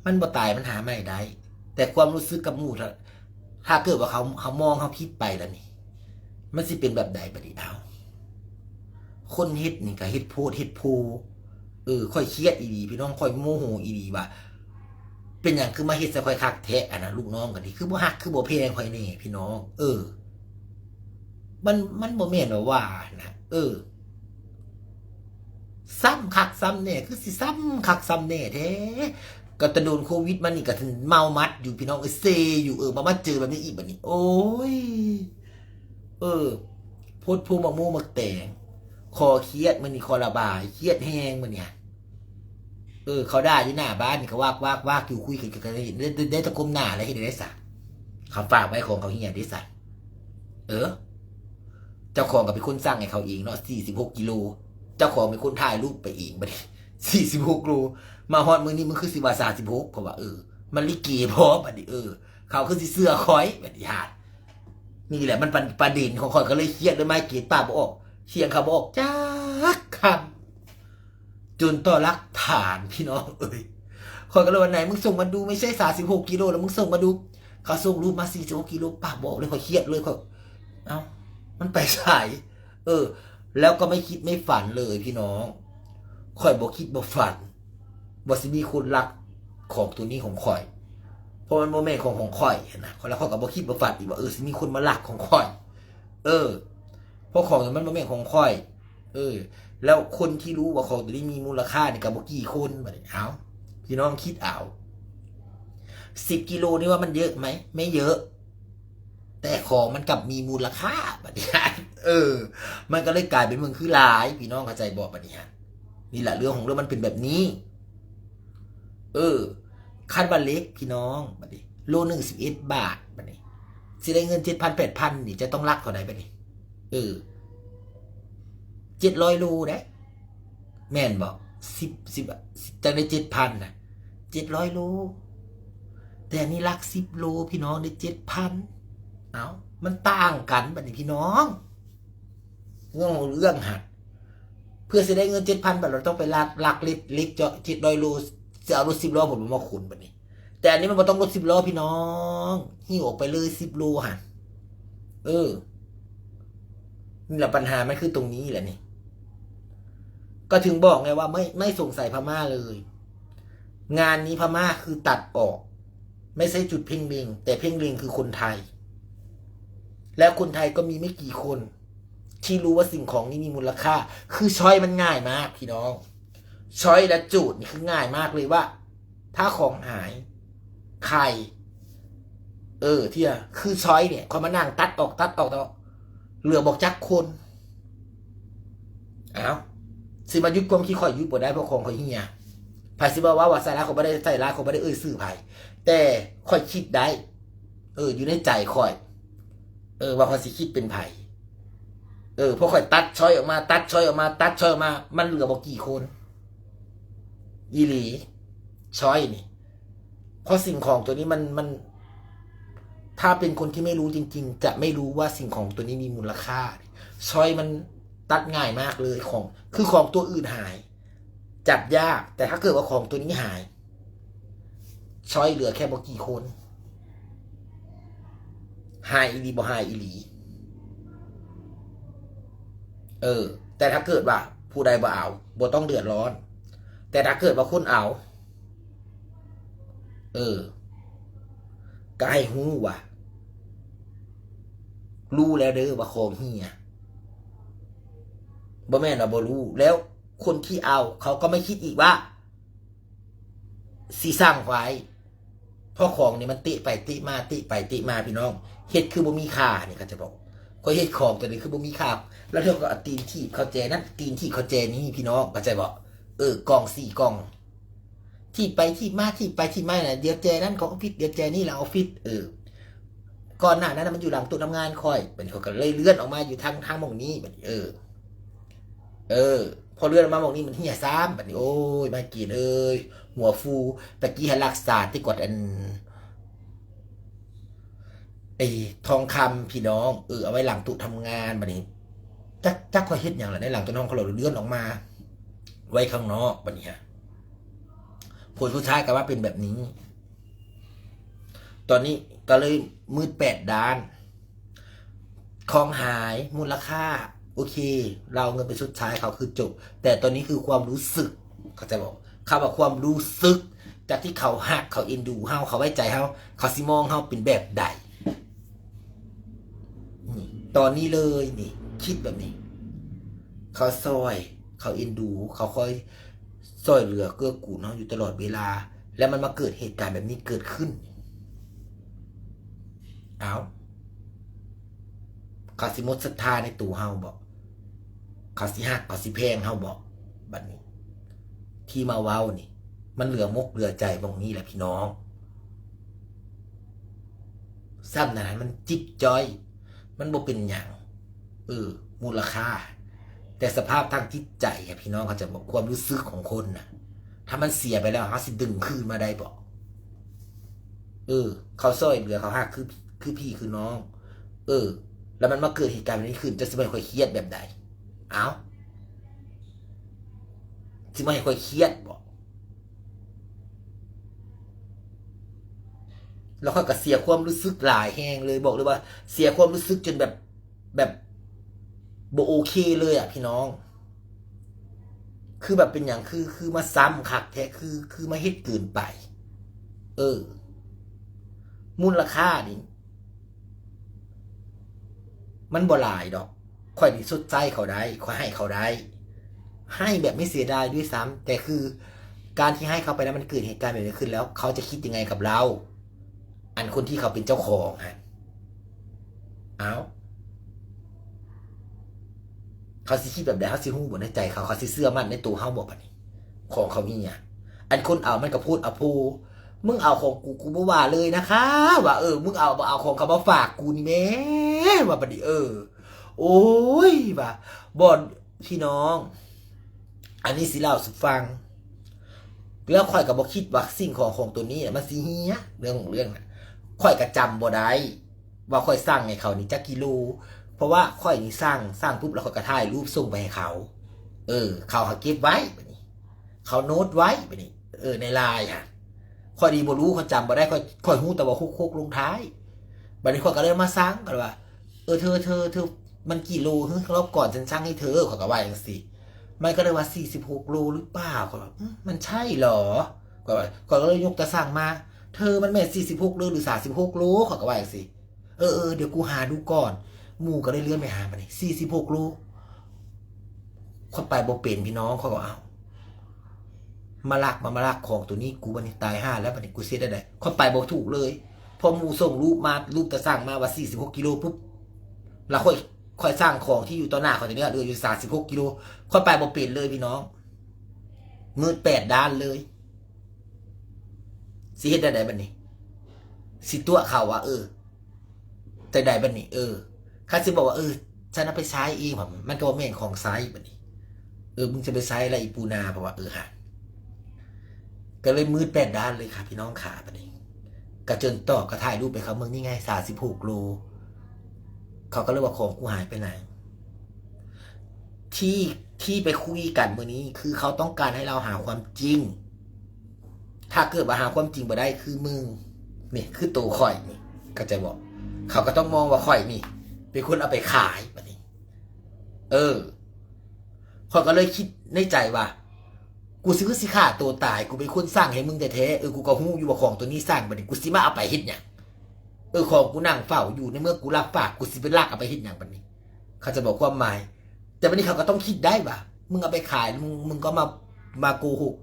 มันบ่ตายมันหาไม่ได้แต่ความรู้สึกกับหมู่ถ้าเกิดว่าเขามองเขาผิดไปแล้วนี่มันสิเป็นแบบใดบัดนี้เอาคนเฮ็ดนี่ก็เฮ็ดโพดเฮ็ดโพค่อยเครียดอีดีพี่น้องค่อยโมโหอีดีว่าเป็นอย่างคือมาเฮ็ดซะค่อยคักแท้นะลูกน้องกันดิคือบ่ฮักคือบ่แพงค่อยนี่พี่น้องมันบ่แม่นว่านะซ้ำคักซ้ำแน่คือสิซ้ำคักซ้ำแน่แท้ก็ตะโดนโควิดมันนี่ก็ถึงเมามัดอยู่พี่น้องเซอยู่มาเจอแบบนี้อีกบัดนี้โอ้ยโพดพูมักโมมักแตงคอเครียดมันนี่คอระบายเครียดแห้งมันเนี่ยเขาด่าอยู่หน้าบ้านนี่เขาวากอยู่คุยกันได้ตะก้มหน้าอะไรให้ได้สัก เขาฝากไว้ของเขาเฮียดิสัตเจ้าของก็เป็นคนสร้างให้เขาเองเนาะ46 กิโลเจ้าของเป็นคนถ่ายรูปไปเองบัดนี้46 โลมาฮอดมื้อนี้มันคือสิว่า36เพราะว่ามันลิเกพอบัดนี้เขาคือสิเสื้อคอยบัดนี้หาดนี่แหละมันประเด็นของข่อยก็เลยเครียดเลยไม่เกลียดป้าบ่ออกเสียงเขาบ่ออกจักคำจนต่อรักฐานพี่น้องข่อยก็เลยวันไหนมึงส่งมาดูไม่ใช่36 กิโลแล้วมึงส่งมาดูเขาส่งรูปมา46 กิโลป้าบอกเลยข่อยเครียดเลยข่อยเอ้ามันไปสายแล้วก็ไม่คิดไม่ฝันเลยพี่น้องข่อยบอกคิดบอกฝันว่าสิมีคนรักของตัวนี้ของข่อยเพราะมันโมเมนต์ของข่อยนะแล้วเขาก็บอกคิดบอกฝันอีกว่าสิมีคนมารักของข่อยเพราะของมันโมเมนต์ของข่อยแล้วคนที่รู้ว่าของตัวนี้มีมูลค่าเนี่ยกับบอกกี่คนมาเนี่ยเอาพี่น้องคิดเอา10 กิโลนี่ว่ามันเยอะไหมไม่เยอะแต่ของมันกลับมีมูลค่าปฏิหารมันก็เลยกลายเป็นเมืองคือหลายพี่น้องเข้าใจบอกปฏิหารนี่แหละเรื่องของเรื่องมันเป็นแบบนี้คันบัตรเล็กพี่น้องบัดนี้โล11 บาทบัดนี้สิได้เงิน7,000 8,000นี่จะต้องรักเท่าไหร่บัดนี้700 โลได้แม่นบอก10จะได้7,000นะ700 โลแต่นี่รัก10 โลพี่น้องได้7,000เอามันต่างกันบัดนี้พี่น้องเรื่องหัดเพื่อจะได้เงิน7,000 บาทเราต้องไปลักเล็กเจาะ700 โลจะเอารถ10 ล้อผมมาขุนบัดนี้แต่อันนี้มันต้องรถ10 ล้อพี่น้องหิ้วออกไปเลย10 โลหันนี่แหละปัญหามันคือตรงนี้แหละนี่ก็ถึงบอกไงว่าไม่สงสัยพม่าเลยงานนี้พม่าคือตัดออกไม่ใช่จุดเพ่งเล็งแต่เพ่งเล็งคือคนไทยแล้วคนไทยก็มีไม่กี่คนที่รู้ว่าสิ่งของนี้มีมูลค่าคือช้อยมันง่ายมากพี่น้องช้อยและจูดนี่คือง่ายมากเลยว่าถ้าของหายใครที่คือช้อยเนี่ยเขามานั่งตัดออกเหลือบอกจักคนสิมายุดความคิดข่อยยุดบ่ได้เพราะของข่อยเฮียไผสิบอกว่าใส่ร้ายเขาไม่ได้ใส่ร้ายเขาไม่ได้ซื่อไผแต่ข่อยคิดได้อยู่ในใจข่อยว่าข่อยสิคิดเป็นไผเพราะข่อยตัดช้อยออกมามันเหลือบอกกี่คนอีหลีช้อยนี่เพราะสิ่งของตัวนี้มันถ้าเป็นคนที่ไม่รู้จริงๆจะไม่รู้ว่าสิ่งของตัวนี้มีมูลค่าช้อยมันตัดง่ายมากเลยคือของตัวอื่นหายจับยากแต่ถ้าเกิดว่าของตัวนี้หายช้อยเหลือแค่บอกกี่คนหายอีหลีบ่หายอีหลีแต่ถ้าเกิดว่าผู้ใดบ่เอาบ่ต้องเดือดร้อนแต่ถ้าเกิดว่าคนเอาก็ให้ฮู้ว่ารู้แล้วเด้อว่าของเฮียบ่แม่นว่าบ่รู้แล้วคนที่เอาเขาก็ไม่คิดอีกว่าสิสร้างไว้เพราะของนี่มันติไปติมาพี่น้องเฮ็ดคือบ่มีค่านี่ก็จะบอกก็เฮ็ดของตัวนี้คือบ่มีค่าแล้วเธอก็เอาตีนที่เขาแจนั่นตีนที่เขาแจนี่พี่น้องก็จะบอกกล่อง4 กล่องที่ไปที่มาน่ะเดี๋ยวแจนั่นเขาออฟฟิศเดี๋ยวแจนี่หลังออฟฟิศก่อนหน้านั้นมันอยู่หลังตู้ทำงานคอยเป็นเขาก็เลยเลื่อนออกมาอยู่ทางหม่องนี้แบบพอเลื่อนออกมาหม่องนี้มันเหี้ยซ้ำแบบนี้โอ้ยมากินหัวฟูตะกี้ให้รักษาที่กดทองคำพี่น้องเอาไว้หลังตู้ทำงานแบบนี้จักคอยเฮ็ดอย่างไรในหลังตู้น้องเขาเราเลื่อนออกมาไว้ข้างนอกแบบนี้ฮะผลสุดท้ายก็ว่าเป็นแบบนี้ตอนนี้ก็เลยมืด8 ด้านของหายมูลค่าโอเคเราเงินไปชดใช้เขาคือจบแต่ตอนนี้คือความรู้สึกเขาจะบอกคำว่าความรู้สึกจากที่เขาหักเขาเอ็นดูเฮาเขาไว้ใจเฮาเขาสิมองเฮาเป็นแบบใดนี่ตอนนี้เลยนี่คิดแบบนี้เขาซอยเขาเอ็นดูเขาคอยซอยเหลือเกื้อกูลเฮาอยู่ตลอดเวลาแล้วมันมาเกิดเหตุการณ์แบบนี้เกิดขึ้นเขาสิหมดศรัทธาในตัวเฮาบอกเขาสิหักเขาสิแพงเฮาบอกบัดนี้ที่มาเว้านี่มันเหลือมกเหลือใจตรงนี้แหละพี่น้อง ซ้ำนั้นมันจิบจ้อยมันบ่เป็นอย่างมูลค่าแต่สภาพทางจิตใจอะพี่น้องเขาจะบอกความรู้สึกของคนนะถ้ามันเสียไปแล้วเขาสิดึงคืนมาได้บอกเขาซ้อยเหลือเขาหักคือพี่คือน้องแล้วมันมาเกิดเหตุการณ์แบบนี้ขึ้นจะสมัยค่อยเครียดแบบใดเอ้าสิมาให้ค่อยเครียดบอกแล้วเขาก็เสียความรู้สึกหลายแหงเลยบอกเลยว่าเสียความรู้สึกจนแบบบ่โอเคเลยอ่ะพี่น้องคือแบบเป็นอย่างคือมาซ้ำคักแท้คือมาเฮ็ดเกินไปมูลค่านี่มันบ่หลายดอกค่อยดิสุดใจเขาได้ค่อยให้เขาได้ให้แบบไม่เสียดายด้วยซ้ำแต่คือการที่ให้เขาไปแล้วมันเกิดเหตุการณ์แบบนี้ขึ้นแล้วเขาจะคิดยังไงกับเราอันคนที่เขาเป็นเจ้าของฮะเอาเขาสิคิดแบบใดเขาสิฮู้บ่ในใจเขาสิเชื่อมั่นในตัวเขาบ่ปะนี่ของเขามีอ่ะอันคนเอามันก็พูดพูมึงเอาของกูบ่ว่าเลยนะคะว่ามึงเอาของเขามาฝากกูนี่แม่ว่าปะนี่โอ้ยว่าบ่พี่น้องอันนี้สิเล่าสุฟังแล้วค่อยก็บ่คิดว่าสิ่งของตัวนี้มันสิเฮียเรื่องของเรื่องน่ะค่อยก็จำบ่ได้ว่าค่อยสร้างให้เขานี่จักกิโลเพราะว่าค่อยนี่สร้างปุ๊บแล้วค่อยก็ถ่ายรูปส่งไปให้เขาเขาเก็บไว้แบบนี้เขาโน้ตไว้แบบนี้ในไลน์ค่ะค่อยดีบ่รู้ค่อยจำบ่ได้ค่อยฮู้แต่ว่าคุกลงท้ายบัดนี้ค่อยก็เลยมาสร้างกันว่าเธอมันกี่โลรอบก่อนฉันสร้างให้เธอค่อยก็ว่าจังซี่มันก็เลยว่า46 โลหรือเปล่าก็แบบมันใช่เหรอก็เลยยกตะสั่งมาเธอมันแม่46 โลหรือ36 โลเขาก็ว่าอย่างสิเดี๋ยวกูหาดูก่อนหมู่ก็ได้เลื่อนไปหามานี่46 โลคนไปบ่เป็นพี่น้องเขาก็เอามาลักของตัวนี้กูบันนี้ตาย5แล้วบันนี้กูเสียได้คนไปบ่ถูกเลยพอหมู่ส่งรูปตะสั่งมาว่า46 กิโลปุ๊บแล้วค่อยสร้างของที่อยู่ต่อหน้าเขาจะเนี่ยเหลืออยู่36 กิโลค่อยไปบ่เป็นเลยพี่น้องมืด8 ด้านเลยสิเฮ็ดได้บัดนี้สิตัวเขาว่าแต่ได้บัดนี้ข้าสิบอกว่าฉันเอาไปใช้เองมันก็บ่แม่นของไซส์บัดนี้มึงจะไปใช้อะไรอีปูนาเพราะว่าฮะก็เลยมืด8 ด้านเลยค่ะพี่น้องขาบัดนี้กระจนต่อกระถ่ายรูปไปเขาเมืองนี่ไง36 โลเขาก็เลยว่าของกูหายไปไหนที่ไปคุยกันเมื่อนี้คือเขาต้องการให้เราหาความจริงถ้าเกิดว่าหาความจริงบ่ได้คือมึงนี่คือตัวข่อยนี่ก็จะบอกเขาก็ต้องมองว่าข่อยนี่เป็นคนเอาไปขายแบบนี้ข่อยก็เลยคิดในใจว่ากูสิฆ่าตัวตายกูเป็นคนสร้างให้มึงแต่แท้กูก็ฮู้อยู่ว่าของตัวนี้สร้างแบบนี้กูสิมาเอาไปเฮ็ดหยังของกูนั่งเฝ้าอยู่ในเมื่อกูรับฝากกูสิไปลากเอาไปเฮ็ดหยังแบบนี้เขาจะบอกความหมายแต่วันนี้เขาก็ต้องคิดได้ว่ามึงเอาไปขายมึงก็มาโกหก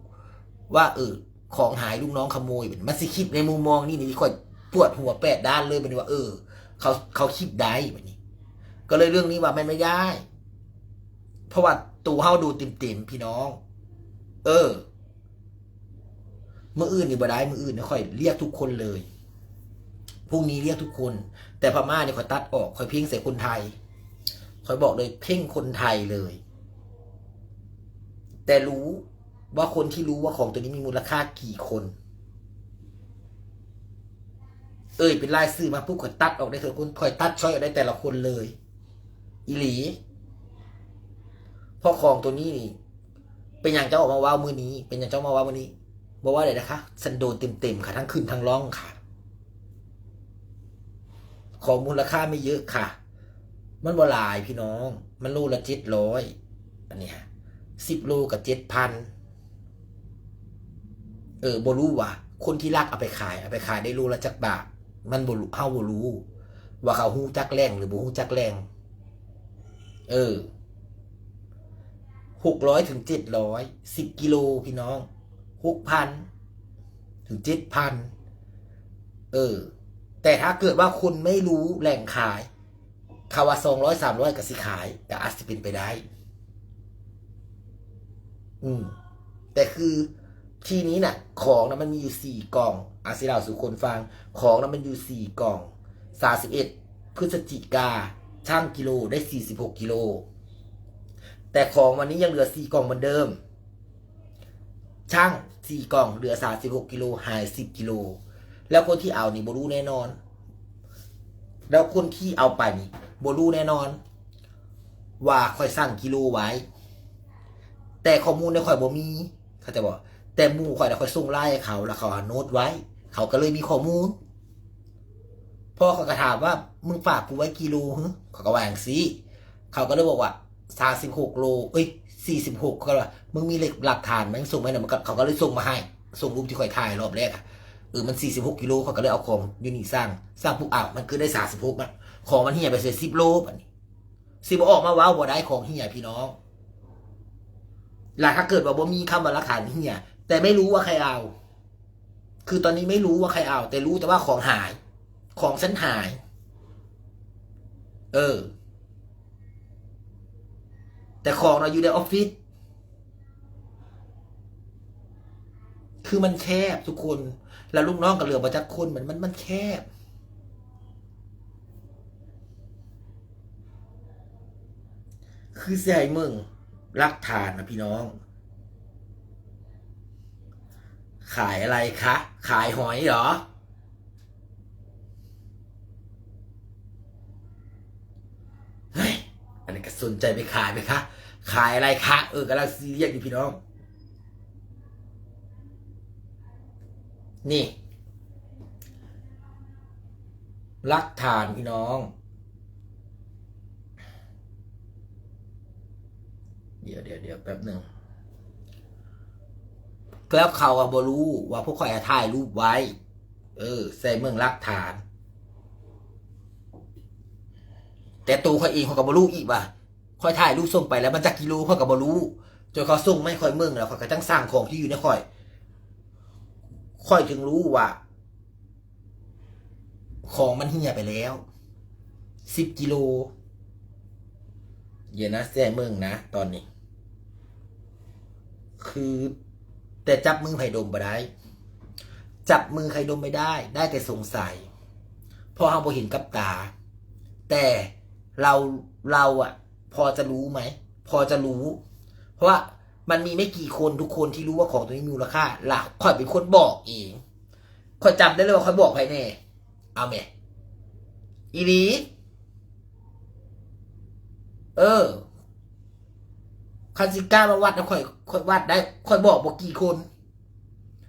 ว่าของหายลูกน้องขโมยแบบมันสิคิดในมุมมองนี่ค่อยปวดหัว8 ด้านเลยแบบนี้ว่าเขาคิดได้แบบนี้ ก็เลยเรื่องนี้ว่าไม่ได้เพราะว่าตัวเฮาดูเต็มพี่น้องมื้ออื่นนี่บ่ได้มื้ออื่นเนี่ยค่อยเรียกทุกคนเลยพรุ่งนี้เรียกทุกคนแต่พม่าเนี่ยค่อยตัดออกค่อยเพ่งใส่คนไทยค่อยบอกเลยเพ่งคนไทยเลยแต่รู้ว่าคนที่รู้ว่าของตัวนี้มีมูลค่ากี่คนเป็นรายชื่อมาปุ๊บค่อยตัดออกได้เถอะคนค่อยตัดช้อยออกได้แต่ละคนเลยอีหลีเพราะของตัวนี้นี่เป็นอย่างเจ้าออกมาว้าวมือนี้เป็นอย่างเจ้ามาว้าวมือนี้บอกว่าอะไรนะคะสันโดนเต็มค่ะทั้งขึ้นทั้งล่องค่ะของมูลค่าไม่เยอะค่ะมันบ่หลายพี่น้องมันโลละ700อันนี้ฮะ10 โลกับ7,000บ่รู้ว่าคนที่ลักเอาไปขายได้โลละจักบาทมันบ่รู้เฮาบ่รู้ว่าเขาฮู้จักแรงหรือบ่ฮู้จักแรง600 ถึง 700 10 กิโลพี่น้อง 6,000 ถึง 7,000แต่ถ้าเกิดว่าคุณไม่รู้แหล่งขายคำว่า200 300ก็สิขายแต่อาจจะเป็นไปได้แต่คือที่นี้น่ะของนะมันมีอยู่4 กล่องสิเล่าสู่คนฟังของนะมันอยู่4 กล่อง 31 พฤศจิกาช่างกิโลได้46กิโลแต่ของวันนี้ยังเหลือ4กล่องเหมือนเดิมช่าง4กล่องเหลือ36กิโลหาย10กิโลแล้วคนที่เอานี่บ่รู้แน่นอนแล้วคนที่เอาไปนี่บ่รู้แน่นอนว่าค่อยสั่งกิโลไว้แต่ข้อมูลในข่อยบ่มีเขาจะบอกแต่หมู่ข่อยน่ะข่อยส่งไลน์ให้เขาแล้วเขาโน้ตไว้เขาก็เลยมีข้อมูลพอเขาก็ถามว่ามึงฝากกูไว้กิโลฮึเขาก็ว่าอย่างซี่เขาก็เลยบอกว่า36โล46ก็ว่ามึงมีหลักฐานไหมส่งมาหน่อยมันก็เขาก็เลยส่งมาให้ส่งรูปที่ข่อยถ่ายรอบแรกอ่ะมัน46กิโลเขาก็เลยเอาของยูนิสร้างปุ๊บอ้าวมันคือได้36อ่ะของมันเหี่ยไปเสีย10โลบัดนี้สิบ่ออกมาว้าวบ่ได้ของเหี่ยพี่น้องแล้วถ้าเกิดว่าบ่มีคำว่าหลักฐานเหี่ยแต่ไม่รู้ว่าใครเอาคือตอนนี้ไม่รู้ว่าใครเอาแต่รู้แต่ว่าของหายของฉันหายแต่ของเราอยู่ในออฟฟิศคือมันแคบทุกคนแล้วลูกน้องกับเหลือมาจากคนมันแคบคือใส่มึงรักฐานนะพี่น้องขายอะไรคะขายหอยเหรอเฮ้ยอันนี้ก็สนใจไปขายไหมคะขายอะไรคะกำลังซีเรียสอยู่พี่น้องนี่รักฐานพี่น้องเดี๋ยวแป๊บหนึ่งแล้วเขาอะบรู้ว่าพวกข่อยถ่ายรูปไว้ใส่เมืองรักฐานแต่ตัวเขาเองเขาก็บรู้อีกว่าข่อยถ่ายรูปส่งไปแล้วมันจะกิโลเขาก็บรู้จนเขาส่งไม่ค่อยเมืองแล้วเขาก็จังสร้างของที่อยู่ในค่อยถึงรู้ว่าของมันเหี่ยไปแล้ว10กิโลเดี๋ยวนะแซ่เมืองนะตอนนี้คือแต่จับมือไผ่ดมไปได้จับมือใครดมไม่ได้แต่สงสัยเพราะเราบ่เห็นกับตาแต่เราอ่ะพอจะรู้ไหมพอจะรู้เพราะว่ามันมีไม่กี่คนทุกคนที่รู้ว่าของตัวนี้มีมูลค่าหลักค่อยเป็นคนบอกเองค่อยจำได้เลยว่าค่อยบอกใครแน่เอาแม่อีลีคันซิก้ามาวัดนะค่อยวัดได้ค่อยบอกกี่คน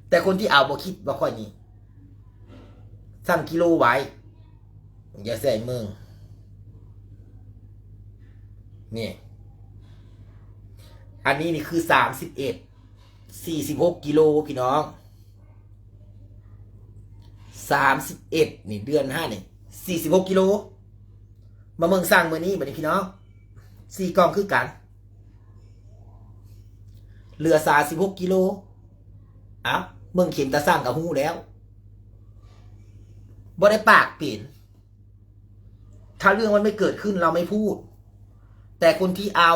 แต่คนที่เอาบอกคิดว่าค่อยนี่สั่งกิโลไว้อย่าใส่มึงนี่อันนี้นี่คือ46กิโลพี่น้อง31นี่เดือน5นี่46กิโลมาเมืองสั่งมื้อนี้บัดนี้พี่น้อง4กล่องคือกันเหลือ36กิโลเมืองเข็มตะสร้างกับฮู้แล้วบ่ได้ปากเปลี่ยนถ้าเรื่องมันไม่เกิดขึ้นเราไม่พูดแต่คนที่เอา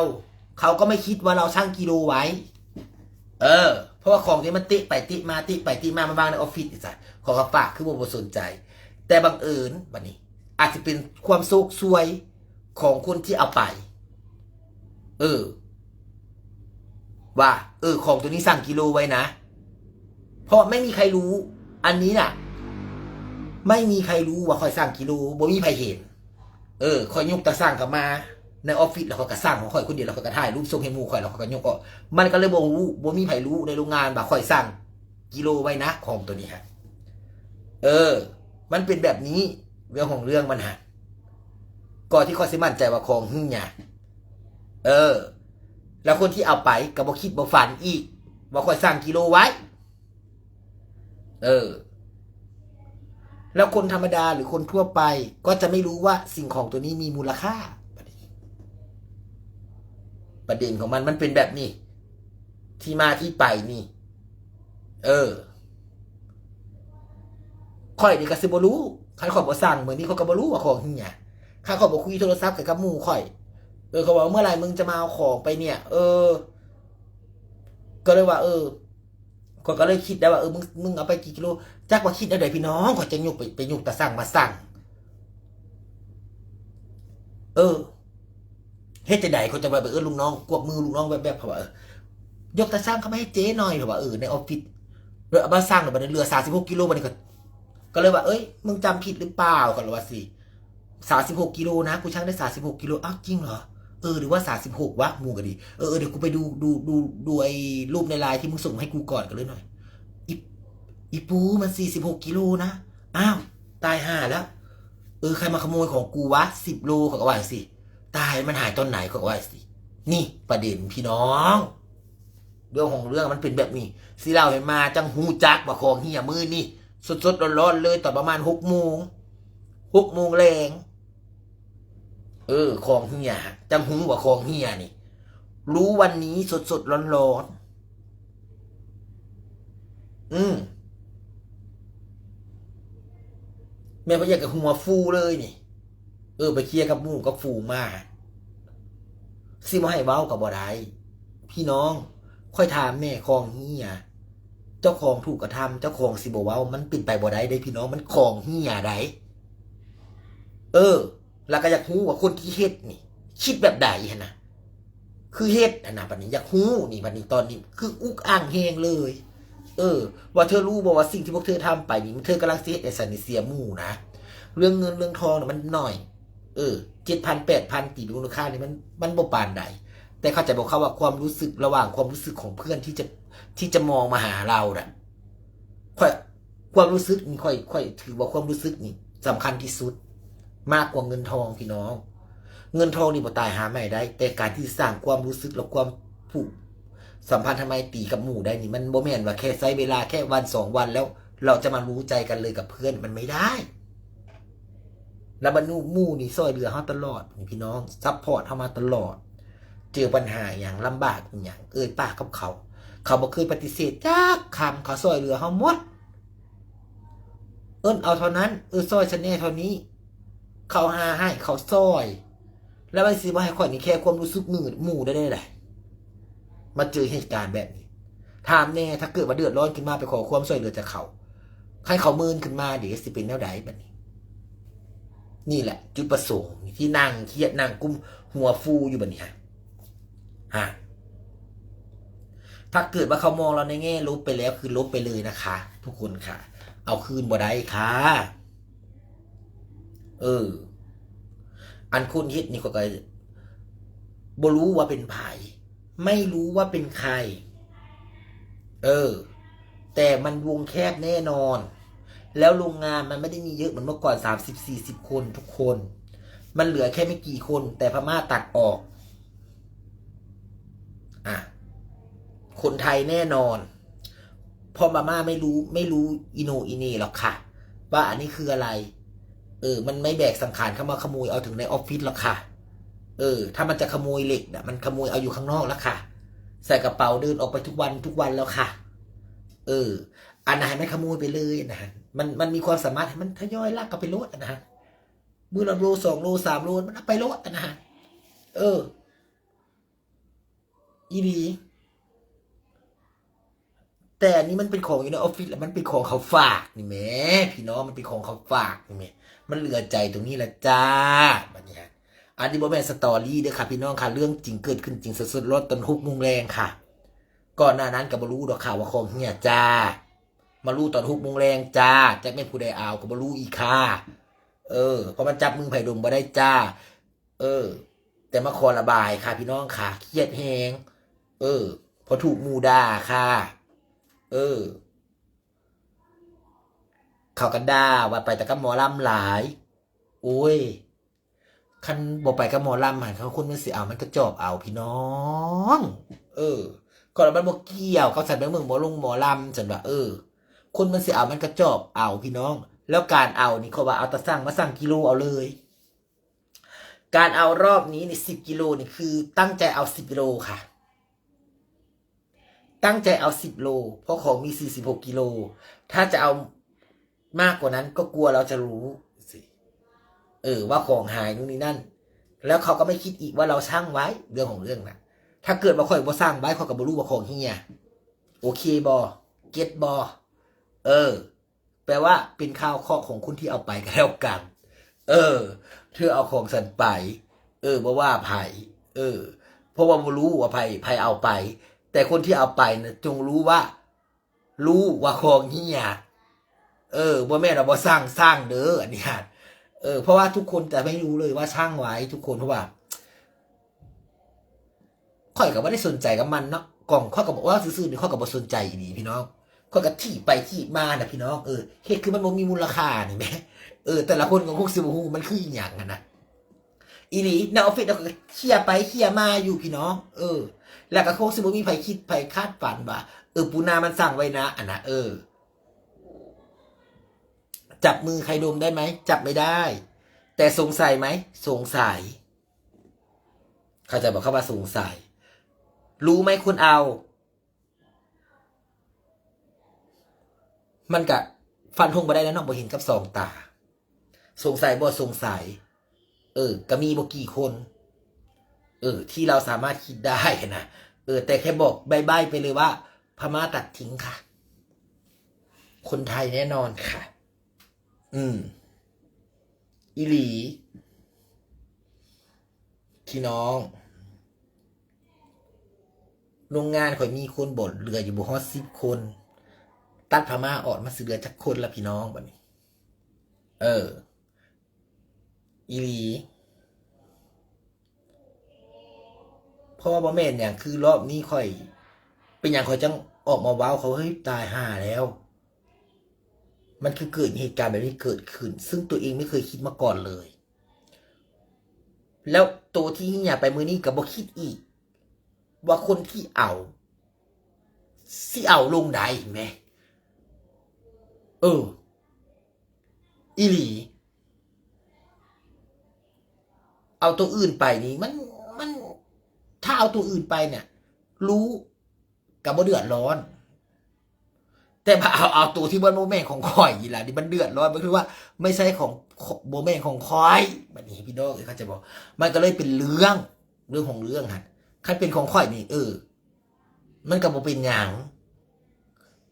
เขาก็ไม่คิดว่าเราชั่งกิโลไว้เพราะว่าของนี้มันติไปติมาติไปติมามันวางในออฟฟิศอีกสัตว์ของฝากคือบ่สนใจแต่บังเอิญบัดนี้อาจจะเป็นความโชคซวยของคนที่เอาไปว่าของตัวนี้สั่งกิโลไว้นะเพราะไม่มีใครรู้อันนี้น่ะไม่มีใครรู้ว่าคอยสั่งกิโลบ่มีใครเห็นคอยยกตะสั่งกลับมาในออฟฟิศแล้วเขาก็สั่งของคอยคนเดียวแล้วเขาก็ถ่ายรูปส่งให้หมู่คอยแล้วเขาก็ยกออกมันก็เลยบ่รู้บ่มีใครรู้ในโรงงานว่าคอยสั่งกิโลไว้นะของตัวนี้ฮะมันเป็นแบบนี้เรื่องของเรื่องมันฮะก่อนที่คอยสิมั่นใจว่าของเนี่ยแล้วคนที่เอาไปก็บ่คิดบ่ฝันอีกว่าคอยสั่งกิโลไว้แล้วคนธรรมดาหรือคนทั่วไปก็จะไม่รู้ว่าสิ่งของตัวนี้มีมูลค่าประเด็นของมันเป็นแบบนี้ที่มาที่ไปนี่ค่อยนี่ก็สิบ่รู้ใครขอบ่สั่งเหมือนนี้เขาก็บ่รู้ว่าของเนี่ยข้าขอบ่คุยโทรศัพท์กับหมู่ค่อยเขาบอกเมื่อไหร่มึงจะมาเอาของไปเนี่ยก็เลยว่าก็เลยคิดได้ว่ามึงเอาไปกี่กิโลจักว่าคิดได้พี่น้องก็จะยกไปยกตะสั่งมาสั่ง เออเฮ็ดจังได๋เขาจะว่าลูกน้องกวกมือลูกน้องแบบเพราะว่ายกตาช่างเข้ามาให้เจ๊หน่อยเพราะว่าในออฟฟิศเรือมาสร้างแล้วบัดนี้เรือ36กิโลบัดนี้ก็เลยว่าเอ้ยมึงจำผิดหรือเปล่าก็เลยว่าสิ36กิโลนะกูช่างได้36กิโลอ้าวจริงเหรอหรือว่า36วะหมู่ก็ดีเดี๋ยวกูไปดูไอ้รูปในไลน์ที่มึงส่งให้กูก่อนกันเลยหน่อยอีอีปูมัน46กิโลนะอ้าวตายห่าแล้วใครมาขโมยของกูวะ10โลเขาก็ว่าสิตายมันหายตอนไหนเขาก็ว่าสินี่ประเด็นพี่น้องเรื่องของเรื่องมันเป็นแบบนี้สิเราเห็นมาจังหูจักว่าของเฮียมือนี่สดๆร้อนๆเลยตอนประมาณ6 โมงแรงของเฮียจังหูว่าของเฮียนี่รู้วันนี้สดๆร้อนๆแม่พ่อใหญ่กับหัวฟูเลยนี่ไปเคลียร์กับหมู่กับฝูงมาสิมาให้เว้ากับบ่ได้พี่น้องค่อยถามแม่ของเฮียเจ้าของถูกกระทำเจ้าของสิบ่เว้ามันปิดไปบ่ได้ได้พี่น้องมันของเฮียได้แล้วก็อยากฮู้ว่าคนที่เฮ็ดนี่คิดแบบใดหั่นนะคือเฮ็ดอันน่ะบัดนี้อยากฮู้นี่บัดนี้ตอนนี้คืออุกอ่างแฮงเลยว่าเธอรู้บ่ว่าสิ่งที่พวกเธอทำไปนี่เธอกำลังเสียไอ้สันนิเสียหมู่นะเรื่องเงินเรื่องทองน่ะมันน้อย7,000 8,000ตีเป็นมูลค่านี่มันบ่ปานใดแต่เขาจะบอกเขาว่าความรู้สึกระหว่างความรู้สึกของเพื่อนที่จะมองมาหาเราน่ะค่อยความรู้สึกนี่ค่อยถือว่าความรู้สึกนี่สำคัญที่สุดมากกว่าเงินทองพี่น้องเงินทองนี่บ่ตายหาไม่ได้แต่การที่สร้างความรู้สึกและความผูกสัมพันธ์ทำไมตีกับหมู่ได้นี่มันบ่แม่นว่าแค่ใช้เวลาแค่วัน2วันแล้วเราจะมารู้ใจกันเลยกับเพื่อนมันไม่ได้แล้วบรรลุหมู่นี่ซอยเหลือเฮาตลอดนี่พี่น้องซัพพอร์ตเฮามาตลอดเจอปัญหาอย่างลำบากอย่างปากกับเขาบ่เคยปฏิเสธจักคำเขาซอยเหลือเฮาหมดเอาเท่านั้นซอยฉันแน่เท่านี้เขาหาให้เขาซอยแล้วมันสิบ่ให้ข่อยนี่แค่ความรู้สึกหมู่ได้แหละมาเจอเหตุการณ์แบบนี้ถามแน่ถ้าเกิดว่าเดือดร้อนขึ้นมาไปขอความช่วยเหลือจากเขาให้เขามืนขึ้นมาเดี๋ยวสิเป็นแนวใดแบบนี้นี่แหละจุดประสงค์ที่นั่งเครียดนั่งกุ้มหัวฟูอยู่แบบนี้ฮะถ้าเกิดว่าเขามองเราในแง่ลบไปแล้วคือลบไปเลยนะคะ ทุกคนค่ะเอาคืนบ่ได้ค่ะอันคนเฮ็ดนี่ก็บ่รู้ว่าเป็นไผไม่รู้ว่าเป็นใครแต่มันวงแคบแน่นอนแล้วโรงงานมันไม่ได้มีเยอะเหมือนเมื่อก่อน30-40 คนทุกคนมันเหลือแค่ไม่กี่คนแต่พม่าตัดออกคนไทยแน่นอนพอพม่าไม่รู้อิโนอินีหรอกค่ะว่าอันนี้คืออะไรมันไม่แบกสังขารเข้ามาขโมยเอาถึงในออฟฟิศหรอกค่ะถ้ามันจะขโมยเหล็กมันขโมยเอาอยู่ข้างนอกแล้วค่ะใส่กระเป๋าเดินออกไปทุกวันแล้วค่ะอันไหนไม่ขโมยไปเลยนะฮะมันมีความสามารถให้มันทยอยลากกลับไปโลดนะฮะมือละโล2 โล 3 โลมันเอาไปโลดนะฮะอีดีแต่อันนี้มันเป็นของอยู่ในออฟฟิศแล้วมันเป็นของเขาฝากนี่แม่พี่น้องมันเป็นของเขาฝากนี่แม่มันเหลือใจตรงนี้แหละจ้าบัดนี้ฮะอันนี้บ่แม่นสตอรี่เด้อค่ะพี่น้องค่ะเรื่องจริงเกิดขึ้นจริงสดๆร้อนตอน6 โมงแรงค่ะก่อนหน้านั้นก็บ่รู้ดอกข่าวว่าของเฮียจ้ามารู้ตอน6 โมงแรงจ้าแจ็คแม่นผู้ใดเอาก็บ่รู้อีกค่ะเพราะมันจับมือไผ่ดมบ่ได้จ้าแต่มาขอระบายค่ะพี่น้องค่ะเครียดแฮงพอถูกหมู่ด่าค่ะเขากันด่าว่าไปแต่กับหมอลำหลายโอ้ยคันบอกไปกับหมอลำหันเขาคนมันสิเอามันก็จอบเอาพี่น้องก่อนมันบอกเกี่ยวเขาสั่นไปเมืองหมอลำฉันว่าคนมันสิเอามันก็จอบเอาพี่น้องแล้วการเอานี่เขาว่าเอาตะสั่งมาสั่งกิโลเอาเลยการเอารอบนี้นี่10 กิโลนี่คือตั้งใจเอา10 กิโลค่ะตั้งใจเอา10 โลเพราะของมี46 กิโลถ้าจะเอามากกว่านั้นก็กลัวเราจะรู้สิว่าของหายนู่นนี่นั่นแล้วเขาก็ไม่คิดอีกว่าเราช่างไว้เรื่องของเรื่องนะถ้าเกิดว่าข่อยบ่สร้างไว้เขาก็บ่รู้ว่าของเฮียโอเคบ่เก็ตบ่แปลว่าเป็นข้าวข้อของคุณที่เอาไปก็แล้วกันเธอเอาของฉันไป บ่ว่าไผเออ เพราะว่าบ่รู้ว่าไผเอาไป แต่คนที่เอาไปนะจงรู้ว่าของเฮียบ่แม่นว่าบ่สร้างเด้ออันนี้เพราะว่าทุกคนแต่ไม่รู้เลยว่าช่างไว้ทุกคนเพราะว่าค่อยก็บ่ได้สนใจกับมันเนาะกล่องข้อยก็บอกว่าซื่อๆนี่ข้อยก็บ่สนใจอีหลีพี่น้องข้อยก็ที่ไปที่มาน่ะพี่น้องเฮ็ดคือมันบ่มีมูลค่านี่แหมแต่ละคนก็คงสิบ่ฮู้มันคืออีหยังอะนะอีหลีในออฟฟิศเราก็เคลียร์ไปเคลียร์มาอยู่พี่น้องแล้วก็คงสิบ่มีไผคิดไผคาดฝันว่าปูนามันสั่งไว้นะอันน่ะจับมือใครดมได้ไหมจับไม่ได้แต่สงสัยไหมสงสัยเขาจะบอกเขาว่าสงสัยรู้ไหมคุณเอามันกะฟันธงมาได้แล้วน้องบ่เห็นกับสองตาสงสัยบ่สงสัยก็มีบ่กี่คนที่เราสามารถคิดได้นะแต่แค่บอกใบ้ๆไปเลยว่าพม่าตัดทิ้งค่ะคนไทยแน่นอนค่ะอีหลีพี่น้องโรงงานข่อยมีคนบ่นเรืออยู่บ่ฮอด10 คนตัดพม่าออกมาสิเหลือจักคนละพี่น้องบัดนี้อีหลีเพราะว่าบ่แม่นอย่างคือรอบนี้ข่อยเป็นอย่างข่อยจังออกมาว้าวเขาเฮ้ยตายห่าแล้วมันคือเกิดเหตุการณ์แบบนี้เกิดขึ้นซึ่งตัวเองไม่เคยคิดมาก่อนเลยแล้วตัวที่อยากไปมือนี้กับบ่คิดอีกว่าคนที่เอาสิเอาลงได้ไหมอีหลีเอาตัวอื่นไปนี่มันถ้าเอาตัวอื่นไปเนี่ยรู้กับบ่เดือดร้อนแต่พอเอาตัวที่มันโมแม่ของคอยนี่แหละนี่มันเดือดร้อนมันคือว่าไม่ใช่ของโมแม่ของคอยแบบนี้พี่น้องเขาจะบอกมันก็เลยเป็นเรื่องของเรื่องฮะใครเป็นของคอยนี่มันกับโมเป็นอย่าง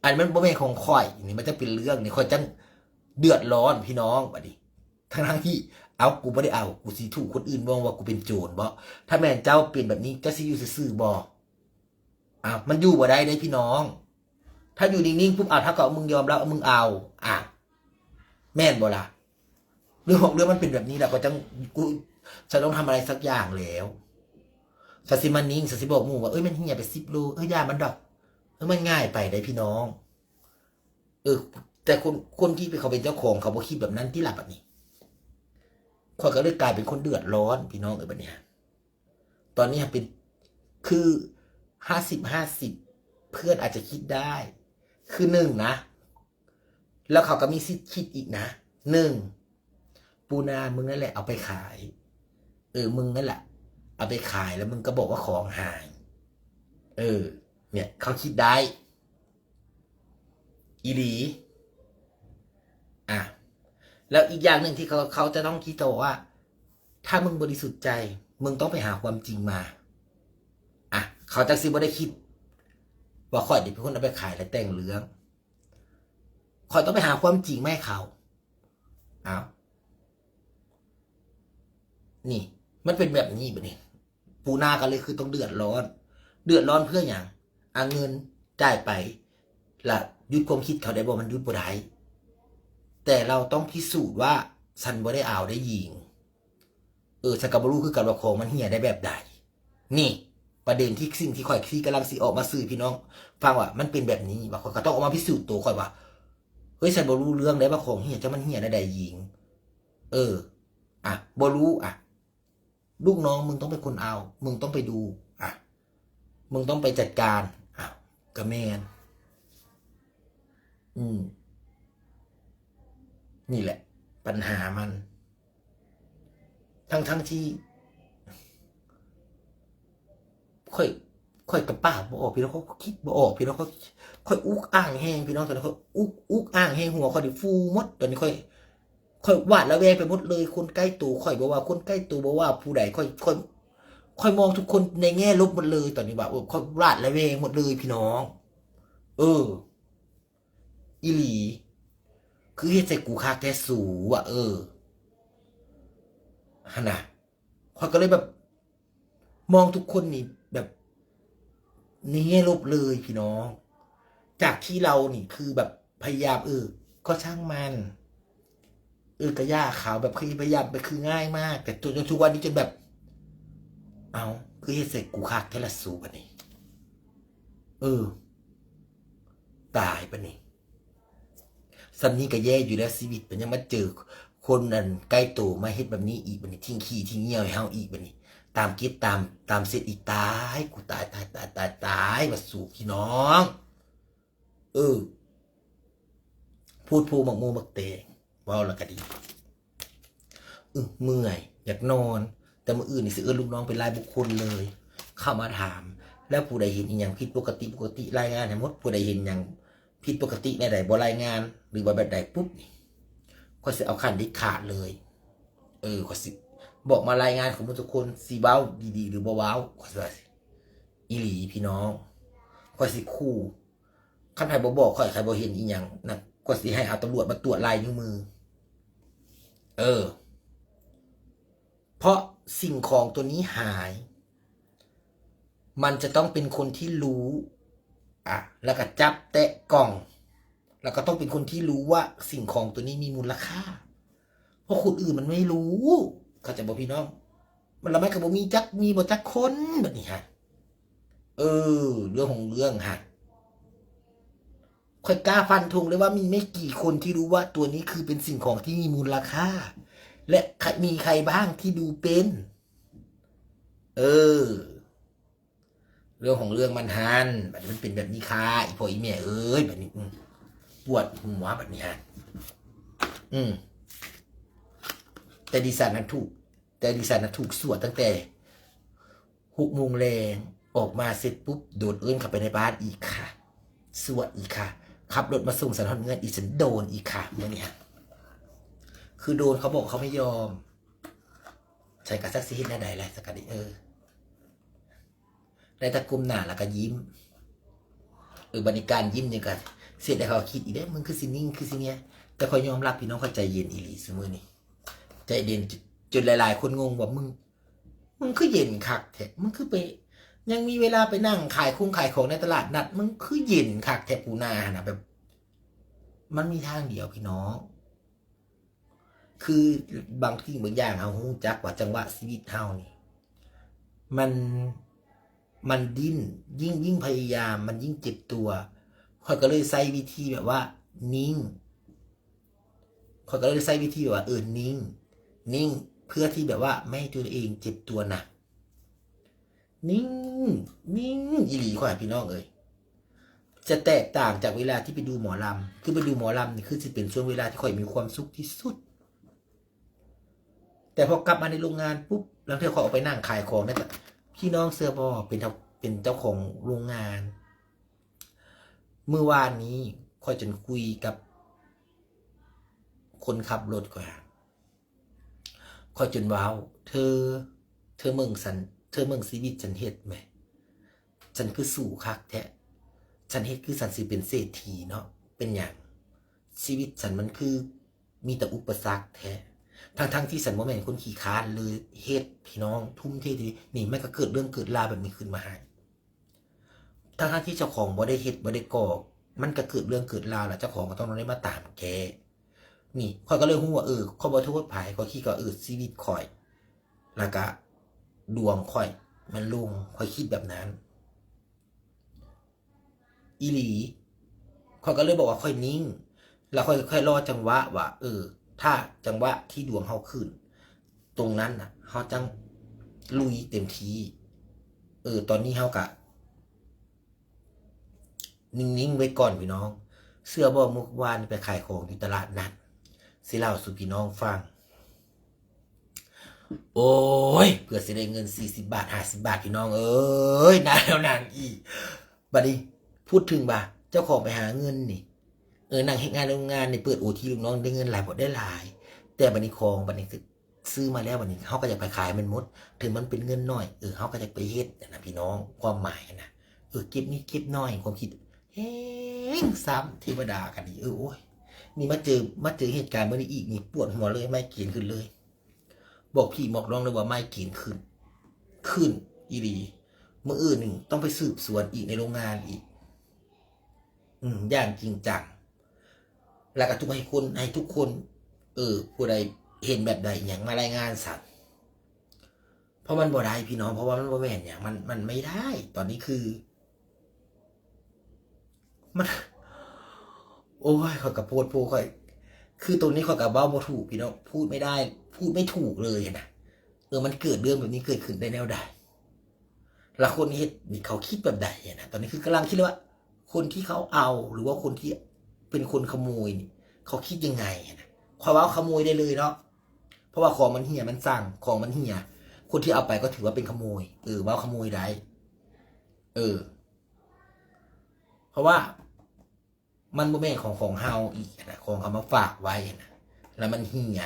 อันมันโมแม่ของคอยนี่มันจะเป็นเรื่องนี่คอยจังเดือดร้อนพี่น้องแบบนี้ทั้งที่เอากูไม่ได้เอากูสิถูกคนอื่นมองว่ากูเป็นโจรบ่ถ้าแม่เจ้าเป็นแบบนี้เจ้าสิอยู่ซื่อบ่มันอยู่บ่ได้เลยพี่น้องถ้าอยู่นิ่งๆปุ๊บถ้าเกิดมึงยอมแล้วมึงเอาแม่นบ่ล่ะเรื่องของเรื่องมันเป็นแบบนี้แหละก็จังกูจะต้องทำอะไรสักอย่างแล้วสัสิมันนิ่งสัสิบอกหมู่ว่ามันเหี่ยไป10 โลยามันดอกมันง่ายไปได้พี่น้องแต่คนที่เขาเป็นเจ้าของเขาบ่คิดแบบนั้นที่หลับแบบนี้ข้อยก็เลยกลายเป็นคนเดือดร้อนพี่น้องแบบนี้ตอนนี้เป็นคือ50-50เพื่อนอาจจะคิดได้คือ1นะแล้วเขาก็มีสิทธิ์คิดอีกนะ1ปูนามึงนั่นแหละเอาไปขายมึงนั่นแหละเอาไปขายแล้วมึงก็บอกว่าของหายเนี่ยเขาคิดได้อีหลีแล้วอีกอย่างหนึ่งที่เขาจะต้องคิดต่อว่าถ้ามึงบริสุทธิ์ใจมึงต้องไปหาความจริงมาเขาจักสิบ่ได้คิดว่าข่อยเป็นคนเอาไปขายและแต่งเรื่องข่อยต้องไปหาความจริงแม่เขานี่มันเป็นแบบนี้แบบนี้ปูนากันเลยคือต้องเดือดร้อนเพื่ออย่างเงินจ่ายไปละหยุดความคิดเขาได้บ่มันหยุดบ่ได้แต่เราต้องพิสูจน์ว่าฉันบ่ได้เอาได้ยิงฉันก็บ่รู้คือกันว่าของมันเหี้ยได้แบบใดนี่ประเด็นที่สิ่งที่ข่อยที่กำลังสิออกมาสื่อพี่น้องฟังว่ามันเป็นแบบนี้ว่าข่อยก็ต้องออกมาพิสูจน์ตัวข่อยว่าเฮ้ยฉันบ่รู้เรื่องได้ว่าของเหี้ยจะมันเหี้ยได้ใดยิงบ่รู้ลูกน้องมึงต้องเป็นคนเอามึงต้องไปดูมึงต้องไปจัดการกระแมนนี่แหละปัญหามันทั้งที่ค่อยกับป้าบ่ออกพี่น้องเขาคิดบ่ออกพี่น้องเขาค่อยอุกอ่างแห้งพี่น้องตอนนี้เขาอุกอ่างแห้งหัวเขาดิฟูมดตอนนี้ค่อยหวาดระแวงไปหมดเลยคนใกล้ตัวค่อยบอกว่าคนใกล้ตัวบอกว่าผู้ใดค่อยมองทุกคนในแง่ลบหมดเลยตอนนี้แบบค่อยหวาดระแวงหมดเลยพี่น้องอีหลีคือเฮ็ดใจกูคาแท้สูฮะนะ ข้อยก็เลยแบบ มองทุกคนนี่แบบในแง่ลบเลยพี่น้อง จากที่เรานี่คือแบบพยายามก็ช่างมันกระย่าขาวแบบพยายามไปคือง่ายมาก แต่จนทุกวันนี้จนแบบ เอาคือเฮ็ดเสร็จกูคักแค่ละสูปะนี่ตายปะนี่สันนี้ก็แย่อยู่แล้วชีวิตเป็นยังมาเจอคนนั้นใกล้ตัวมาเฮ็ดแบบนี้อีกบัดนี้ทิ้งขี้ทิ้งเหี่ยวให้เฮาอีกบัดนี้ ตามคิดตามเสร็จอีกตายกูตายมาสู่พี่น้องพูดหมักมูหมักเตงว้าวแล้วก็ดีเมื่อยอยากนอน แต่มื้ออื่นนี่สิลูกน้องเป็นรายบุคคลเลย เข้ามาถาม แล้วผู้ใดเห็นอีหยังผิดปกติรายงานให้หมดผู้ใดเห็นหยังผิดปกติในใดบ่รายงาน หรือว่าแบบใดปุ๊บก็สิเอาขั้นเด็ดขาดเลยก็สิบอกมารายงานของทุกคนสิเว้าดีๆหรือบ่เว้าก็สิอีหลีพี่น้องก็สิคู่คันไผบ่บอกใครบ่เห็นอีหยังนะก็สิให้เอาตำรวจมาตรวจลายนิ้วมือเพราะสิ่งของตัวนี้หาย มันจะต้องเป็นคนที่รู้แล้วก็จับแตะกล่อง แล้วก็ต้องเป็นคนที่รู้ว่าสิ่งของตัวนี้มีมูลค่า เพราะคนอื่นมันไม่รู้เขาจะบอกพี่น้องมันละไม่กับมีบ่จักคนแบบนี้ฮะเรื่องของเรื่องฮะค่อยกล้าฟันธงเลยว่ามีไม่กี่คนที่รู้ว่าตัวนี้คือเป็นสิ่งของที่มีมูลค่า และมีใครบ้างที่ดูเป็นเรื่องของเรื่องมันฮันแบบมันเป็นแบบนี้ค่ะอีพ่ออีแม่แบบนี้ปวดหัวแบบนี้ฮะแต่ดิฉันนั้นถูกสวดตั้งแต่6 โมงแรงออกมาเสร็จปุ๊บโดดเข้าไปในบ้านอีกค่ะสวดอีกค่ะขับรถมาส่งสันทอนเงินอีฉันโดนอีกค่ะเมื่อนี้คือโดนเขาบอกเขาไม่ยอมใช้กับซักซีฮิตหน้าใดแหละสักกะดิได้ตะกุมหน้าแล้วก็ยิ้มบริการยิ้มยังกันเสร็จแล้วเขาคิดอีกได้มึงคือสินิ่งคือสิเนี้ยแต่คอยยอมรับพี่น้องเขาใจเย็นอีหลีเสมอนี่ใจเย็นจนหลายๆคนงงว่ามึงคือเย็นคักแท้มึงคือไปยังมีเวลาไปนั่งขายของในตลาดนัดมึงคือเย็นคักแท้ปูนานะแบบมันมีทางเดียวพี่น้องคือบางที่บางอย่างเอาหูจักว่าจังหวะชีวิตเฮานี่มันดิ้นยิ่งพยายามมันยิ่งเจ็บตัวข้อยก็เลยใช้วิธีแบบว่านิ่งข้อยก็เลยใช้วิธีแบบว่านิ่งเพื่อที่แบบว่าไม่ให้ตัวเองเจ็บตัวหนักนิ่งอีหลีข้อยพี่น้องจะแตกต่างจากเวลาที่ไปดูหมอลำคือไปดูหมอลำนี่คือจะเป็นช่วงเวลาที่ข้อยมีความสุขที่สุดแต่พอกลับมาในโรงงานปุ๊บแล้วเธอขอออกไปนั่งขายของนั่นแหละพี่น้องเสื้อบอเป็นเจ้าของโรงงานเมื่อวานนี้ค่อยจนคุยกับคนขับรถค่อยจนว้าวเธอเมืองชีวิตฉันเฮ็ดไหมฉันคือสู่คักแท้ฉันเฮ็ดคือฉันสิเป็นเศรษฐีเนาะเป็นอย่างชีวิตฉันมันคือมีแต่อุปสรรคแท้ทั้งที่ฉันบ่แม่นคนขี้ค้านเลยเฮ็ดพี่น้องทุ่มเทดีนี่แม่ก็เกิดเรื่องเกิดราวแบบนี้ขึ้นมาให้ทั้งที่เจ้าของบ่ได้เฮ็ดบ่ได้ก่อมันก็เกิดเรื่องเกิดราวแล้วเจ้าของก็ต้องได้มาตามแกนี่ข้อยก็เลยฮู้ว่าข้อยบ่โทษไผข้อยคิดก็ชีวิตข้อยแล้วก็ดวงข้อยมันลงข้อยคิดแบบนั้นอีหลีข้อยก็เลยบอกว่าข้อยนิ่งแล้วค่อยรอจังหวะว่าถ้าจังหวะที่ดวงเฮาขึ้นตรงนั้นน่ะเฮาจังลุยเต็มที่ตอนนี้เฮากะนิ่งๆไว้ก่อนพี่น้องเสื้อบ่มุกวานไปขายของอยู่ตลาดนัดสิเล่าสู่พี่น้องฟังโอ้ยเพื่อสิได้เงิน40 บาท50 บาทพี่น้องนานแล้วนานอีกบัดนี้พูดถึงบ่าเจ้าของไปหาเงินนี่นั่งเฮ็ดงานโรงงานนี่เปิดโอทีลูกน้องได้เงินหลายบ่ได้หลายแต่บัดนี้ของบัดนี้ซื้อมาแล้วบัดนี้เฮาก็อยากไปขายมันหมดถึงมันเป็นเงินน้อยเฮาก็อยากไปเฮ็ดนะพี่น้องความหมายนะเก็บนิดเก็บน้อยความคิดเฮ้งซ้ำเทวดากันนี่โอ้ยนี่มาเจอเหตุการณ์เมื่อนี้อีกนี่ปวดหัวเลยไม่เกียนขึ้นเลย บอกพี่บอกน้องเลยว่าไม่กินขึ้นอีหลีมื้ออื่นหนึ่งต้องไปสืบสวนอีกในโรงงานอีกอย่างจริงจังแล้วก็ให้ทุกคน ผู้ใดเห็นแบบใดอย่างมารายงานสัตว์เพราะมันบ่ได้พี่น้องเพราะว่ามันบ่แม่นอย่างมันไม่ได้ ตอนนี้คือมันโอ้ยขอยกับโพดโพค่อยคือตรงนี้ขอยกับเบ้าบ่ถูกพี่น้องพูดไม่ได้ พูดไม่ถูกเลยนะมันเกิดเรื่องแบบนี้เกิดขึ้นได้แนวใดแล้วคนเฮ็ดนี่เขาคิดแบบใดนะตอนนี้คือกำลังคิดว่า คนที่เขาเอาหรือว่าคนที่เป็นคนขโมยนี่เขาคิดยังไงนะความว่าขโมยได้เลยเนาะเพราะว่าของมันเหี่ยมันสั่งของมันเหี่ยคนที่เอาไปก็ถือว่าเป็นขโมยว่าขโมยได้เพราะว่ามันบ่แม่นของเฮาอีกนะของเขามาฝากไว้นะแล้วมันเหี่ย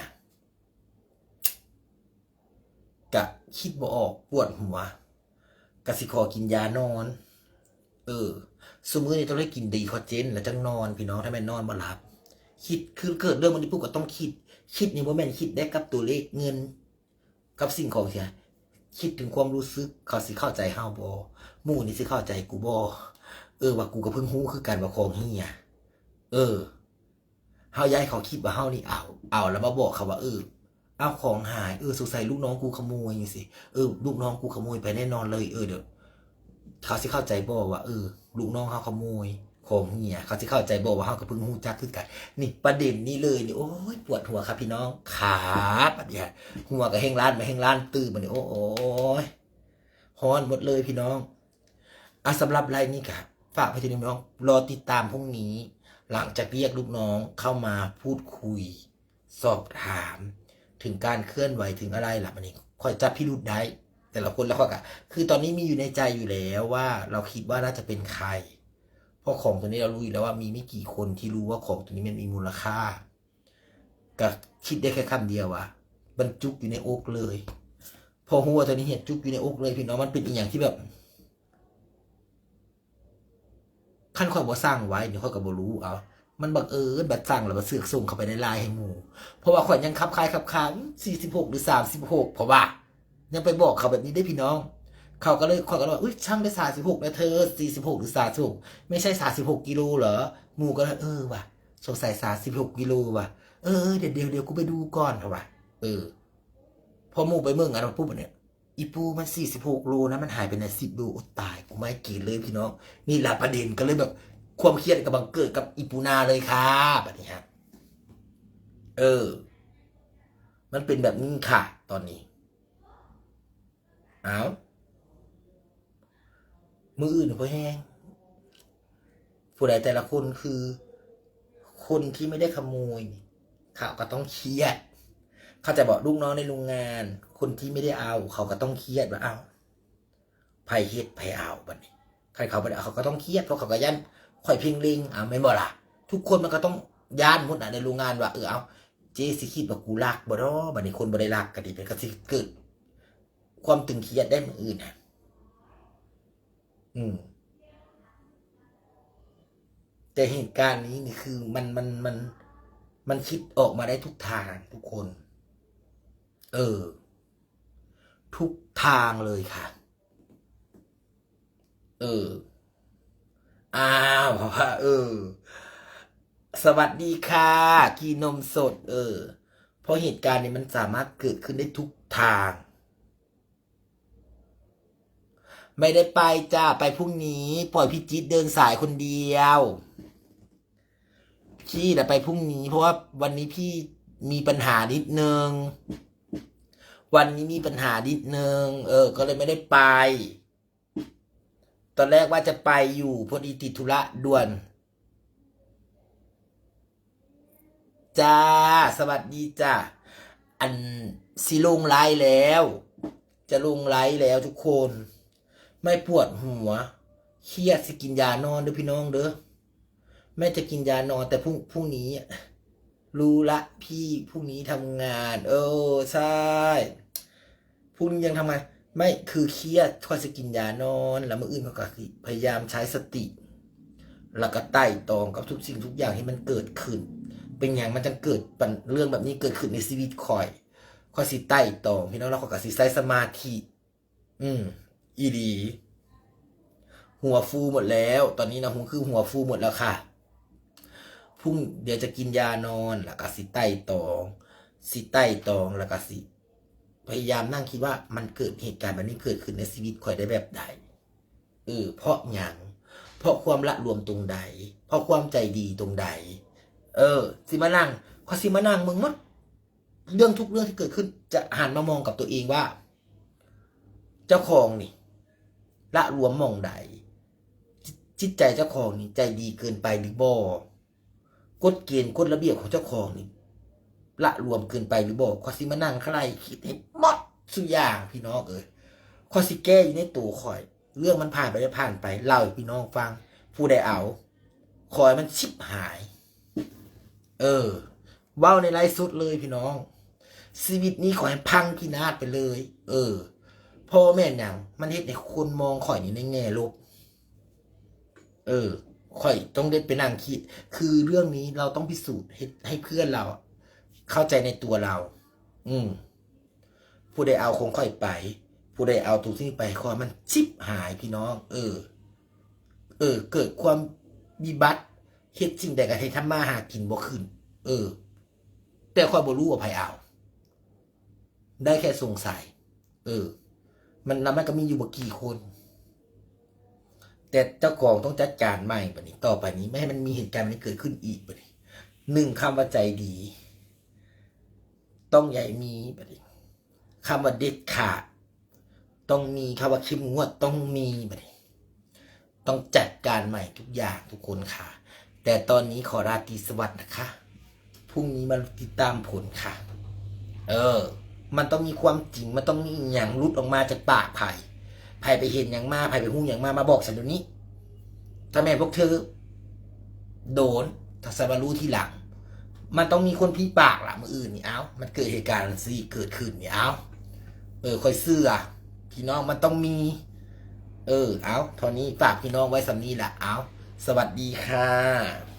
กะคิดบ่ออกปวดหัวกะสิขอกินยานอนสมมื้อนี้ต้องได้กินดีคอเจนแล้วจังนอนพี่น้องถ้าแม่นนอนบ่หลับคิดคือเกิดเรื่องมันนี้ปุ๊บก็ต้องคิดนี่บ่แม่นคิดได้กับตัวเลขเงินกับสิ่งของเสียคิดถึงความรู้สึกเขาสิเข้าใจเฮาบ่หมู่นี่สิเข้าใจกูบ่ว่ากูก็เพิ่งรู้คือกันว่าของเฮียเฮาย้ายเขาคิดว่าเฮานี่เอาแล้วมาบอกเขาว่าเอาของหายสงสัยลูกน้องกูขโมยจังซี่ลูกน้องกูขโมยไปแน่นอนเลยเดี๋ยวเขาสิเข้าใจบ่ว่าลูกน้องเขาขโมยของเฮียเขาสิเข้าใจบ่ว่าเฮาก็เพิ่งรู้จักคือกันนี่ประเด็นนี้เลยนี่โอ้ยปวดหัวครับพี่น้องขาบัดเนี่ยหัวก็แห้งล้านมาแห้งล้านตื้อบัดนี้โอ้ยฮ้อนหมดเลยพี่น้องสำหรับรายนี้ครับฝากไปถึงน้องรอติดตามพรุ่งนี้ หลังจากเรียกลูกน้องเข้ามาพูดคุย สอบถามถึงการเคลื่อนไหวถึงอะไรล่ะมันนี่ค่อยจับพิรุธได้แต่ละคนแล้วก็คือตอนนี้มีอยู่ในใจอยู่แล้วว่าเราคิดว่าน่าจะเป็นใครเพราะของตัวนี้เรารู้อยู่แล้วว่ามีไม่กี่คนที่รู้ว่าของตัวนี้มันมีมูลค่าก็คิดได้แค่คำเดียวว่าบรรจุอยู่ในอกเลยพอหัวตัวนี้เห็นจุกอยู่ในอกเลยพี่น้องมันเป็นอีกอย่างที่แบบขั้นข่อยบ่สร้างไว้เดี๋ยวข่อยก็บ่รู้เอามันบังเอิญบัดสั่งแล้วมาเสือกส่งเข้าไปในไลน์ให้หมู่เพราะว่าข่อยยังคับคาย46หรือ36เพราะว่ายังไปบอกเขาแบบนี้ได้พี่น้องเขาก็เลยข่อยก็เลยอุ้ยช่างได้36แล้วเธอ46หรือ36ไม่ใช่36กิโลเหรอหมู่ก็ว่ะสงสัย36กิโลว่ะเดี๋ยวกูไปดูก่อนเถอะว่ะพอหมู่ไปเมืองอันปุ๊บเนี่ยอีปูมัน46โลนะมันหายไปใน10โลตายกูไม่กินเลยพี่น้องนี่แหละประเด็นก็เลยแบบความเครียดกำลังเกิดกับอีปูนาเลยค่ะแบบนี้ฮะมันเป็นแบบนี้ค่ะตอนนี้เอามืออื่นเพราะแห้งผู้ใดแต่ละคนคือคนที่ไม่ได้ขโมยเขาก็ต้องเครียดเขาจะบอกลูกน้องในโรงงานคนที่ไม่ได้เอาเขาก็ต้องเครียดว่าเอาไผเฮ็ดไผเอาบัดนี้ใครเขาไม่ได้เอาเขาก็ต้องเครียดเพราะเขาก็ยันข่อยเพ่งลิงไม่บ่ล่ะทุกคนมันก็ต้องย่านหมดในโรงงานว่าเอาเจสิคิดว่ากูรักบ่ดอบัดนี้คนบ่ได้รักก็ดีเป็นก็สิเกิดความตึงเครียดได้มื้ออื่นน่ะแต่เหตุการณ์นี้นี่คือมันคิดออกมาได้ทุกทางทุกคนทุกทางเลยค่ะอ้าวเพราะว่าสวัสดีค่ะกีนมสดเพราะเหตุการณ์นี้มันสามารถเกิดขึ้นได้ทุกทาง ไม่ได้ไปจ้าไปพรุ่งนี้ปล่อยพี่จิ๊ดเดินสายคนเดียวพี่แต่ไปพรุ่งนี้เพราะว่าวันนี้พี่มีปัญหานิดนึงวันนี้มีปัญหานิดนึงก็เลยไม่ได้ไปตอนแรกว่าจะไปอยู่พอดีติดธุระด่วนจ้าสวัสดีจ้าอันสิลงไลฟ์แล้วจะลงไลฟ์แล้วทุกคนไม่ปวดหัวเครียดสิกินยานอนเด้อพี่น้องเด้อแม่จะกินยานอนแต่พรุ่งนี้รู้ละพี่พรุ่งนี้ทำงานใช่พรุ่งนี้ยังทำงานไม่คือเครียดคอยจะกินยานอนแล้วมื้ออื่นก็พยายามใช้สติแล้วก็ไต่ตองกับทุกสิ่งทุกอย่างที่มันเกิดขึ้นเป็นอย่างมันจะเกิดเรื่องแบบนี้เกิดขึ้นในชีวิตคอย ข้อยสิไต่ตองพี่น้องแล้วข้อยก็สิใช้สมาธิอีดีหัวฟูหมดแล้วตอนนี้นะหัวฟูหมดแล้วค่ะพรุ่งเดี๋ยวจะกินยานอนแล้วก็สิไต่ตองแล้วก็สิพยายามนั่งคิดว่ามันเกิดเหตุการณ์แบบนี้เกิดขึ้นในชีวิตข่อยได้แบบใดเพราะหยังเพราะความละรวมตรงใดเพราะความใจดีตรงใดสิมานั่งข้อยสิมานั่งมึงมัดเรื่องทุกเรื่องที่เกิดขึ้นจะหันมามองกับตัวเองว่าเจ้าของนี่ละรวมมองใดจิตใจเจ้าของนี่ใจดีเกินไปหรือบ่กฎเกณฑ์กฎระเบียบของเจ้าของนี่ละรวมเกินไปหรือบ่ข้อยสิมานั่งใครคิดให้หมดทุกอย่างพี่น้องข้อยสิแก้อยู่ในตัวข่อยเรื่องมันผ่านไปได้ผ่านไปเล่าให้พี่น้องฟังผู้ใดเอาขอให้มันชิบหายเว้าในไลฟ์สดเลยพี่น้องชีวิตนี้ขอให้พังพินาศไปเลยพ่อแม่อย่างมันเฮ็ดให้คนมองข่อยนี่ในแง่ลบข่อยต้องได้ไปนั่งคิดคือเรื่องนี้เราต้องพิสูจน์ให้เพื่อนเราเข้าใจในตัวเราผู้ใดเอาคงข่อยไปผู้ใดเอาทุกสิ่งไปขอมันชิบหายพี่น้องเกิดความวิบัติเฮ็ดสิ่งใดก็ให้ทำมาหากินบ่ขึ้นแต่ข่อยบ่รู้ว่าไผเอาได้แค่สงสัยมันก็มีอยู่บ่กี่คนแต่เจ้าของต้องจัดการใหม่บัดนี้ต่อไปนี้ไม่ให้มันมีเหตุการณ์นี้เกิดขึ้นอีกบัดนี้1คำว่าใจดีต้องใหญ่มีบัดนี้คำว่าเด็ดขาดต้องมีคำว่าเข้มงวดต้องมีบัดนี้ต้องจัดการใหม่ทุกอย่างทุกคนค่ะแต่ตอนนี้ขอราตรีสวัสดิ์นะคะพรุ่งนี้มาติดตามผลค่ะมันต้องมีความจริงมันต้องมีอย่างรุดออกมาจากปากไผ่ไปเห็นอย่างมาไผ่ไปหูอย่างมาบอกฉันเดี๋ยวนี้ถ้าแม่พวกเธอโดนถ้าสบารู้ทีหลังมันต้องมีคนพี่ปากล่ะมืออื่นนี่มันเกิดเหตุการณ์สิเกิดขึ้นนี่คอยเสื้อพี่น้องมันต้องมีเท่านี้ฝากพี่น้องไว้สำนี้แหละสวัสดีค่ะ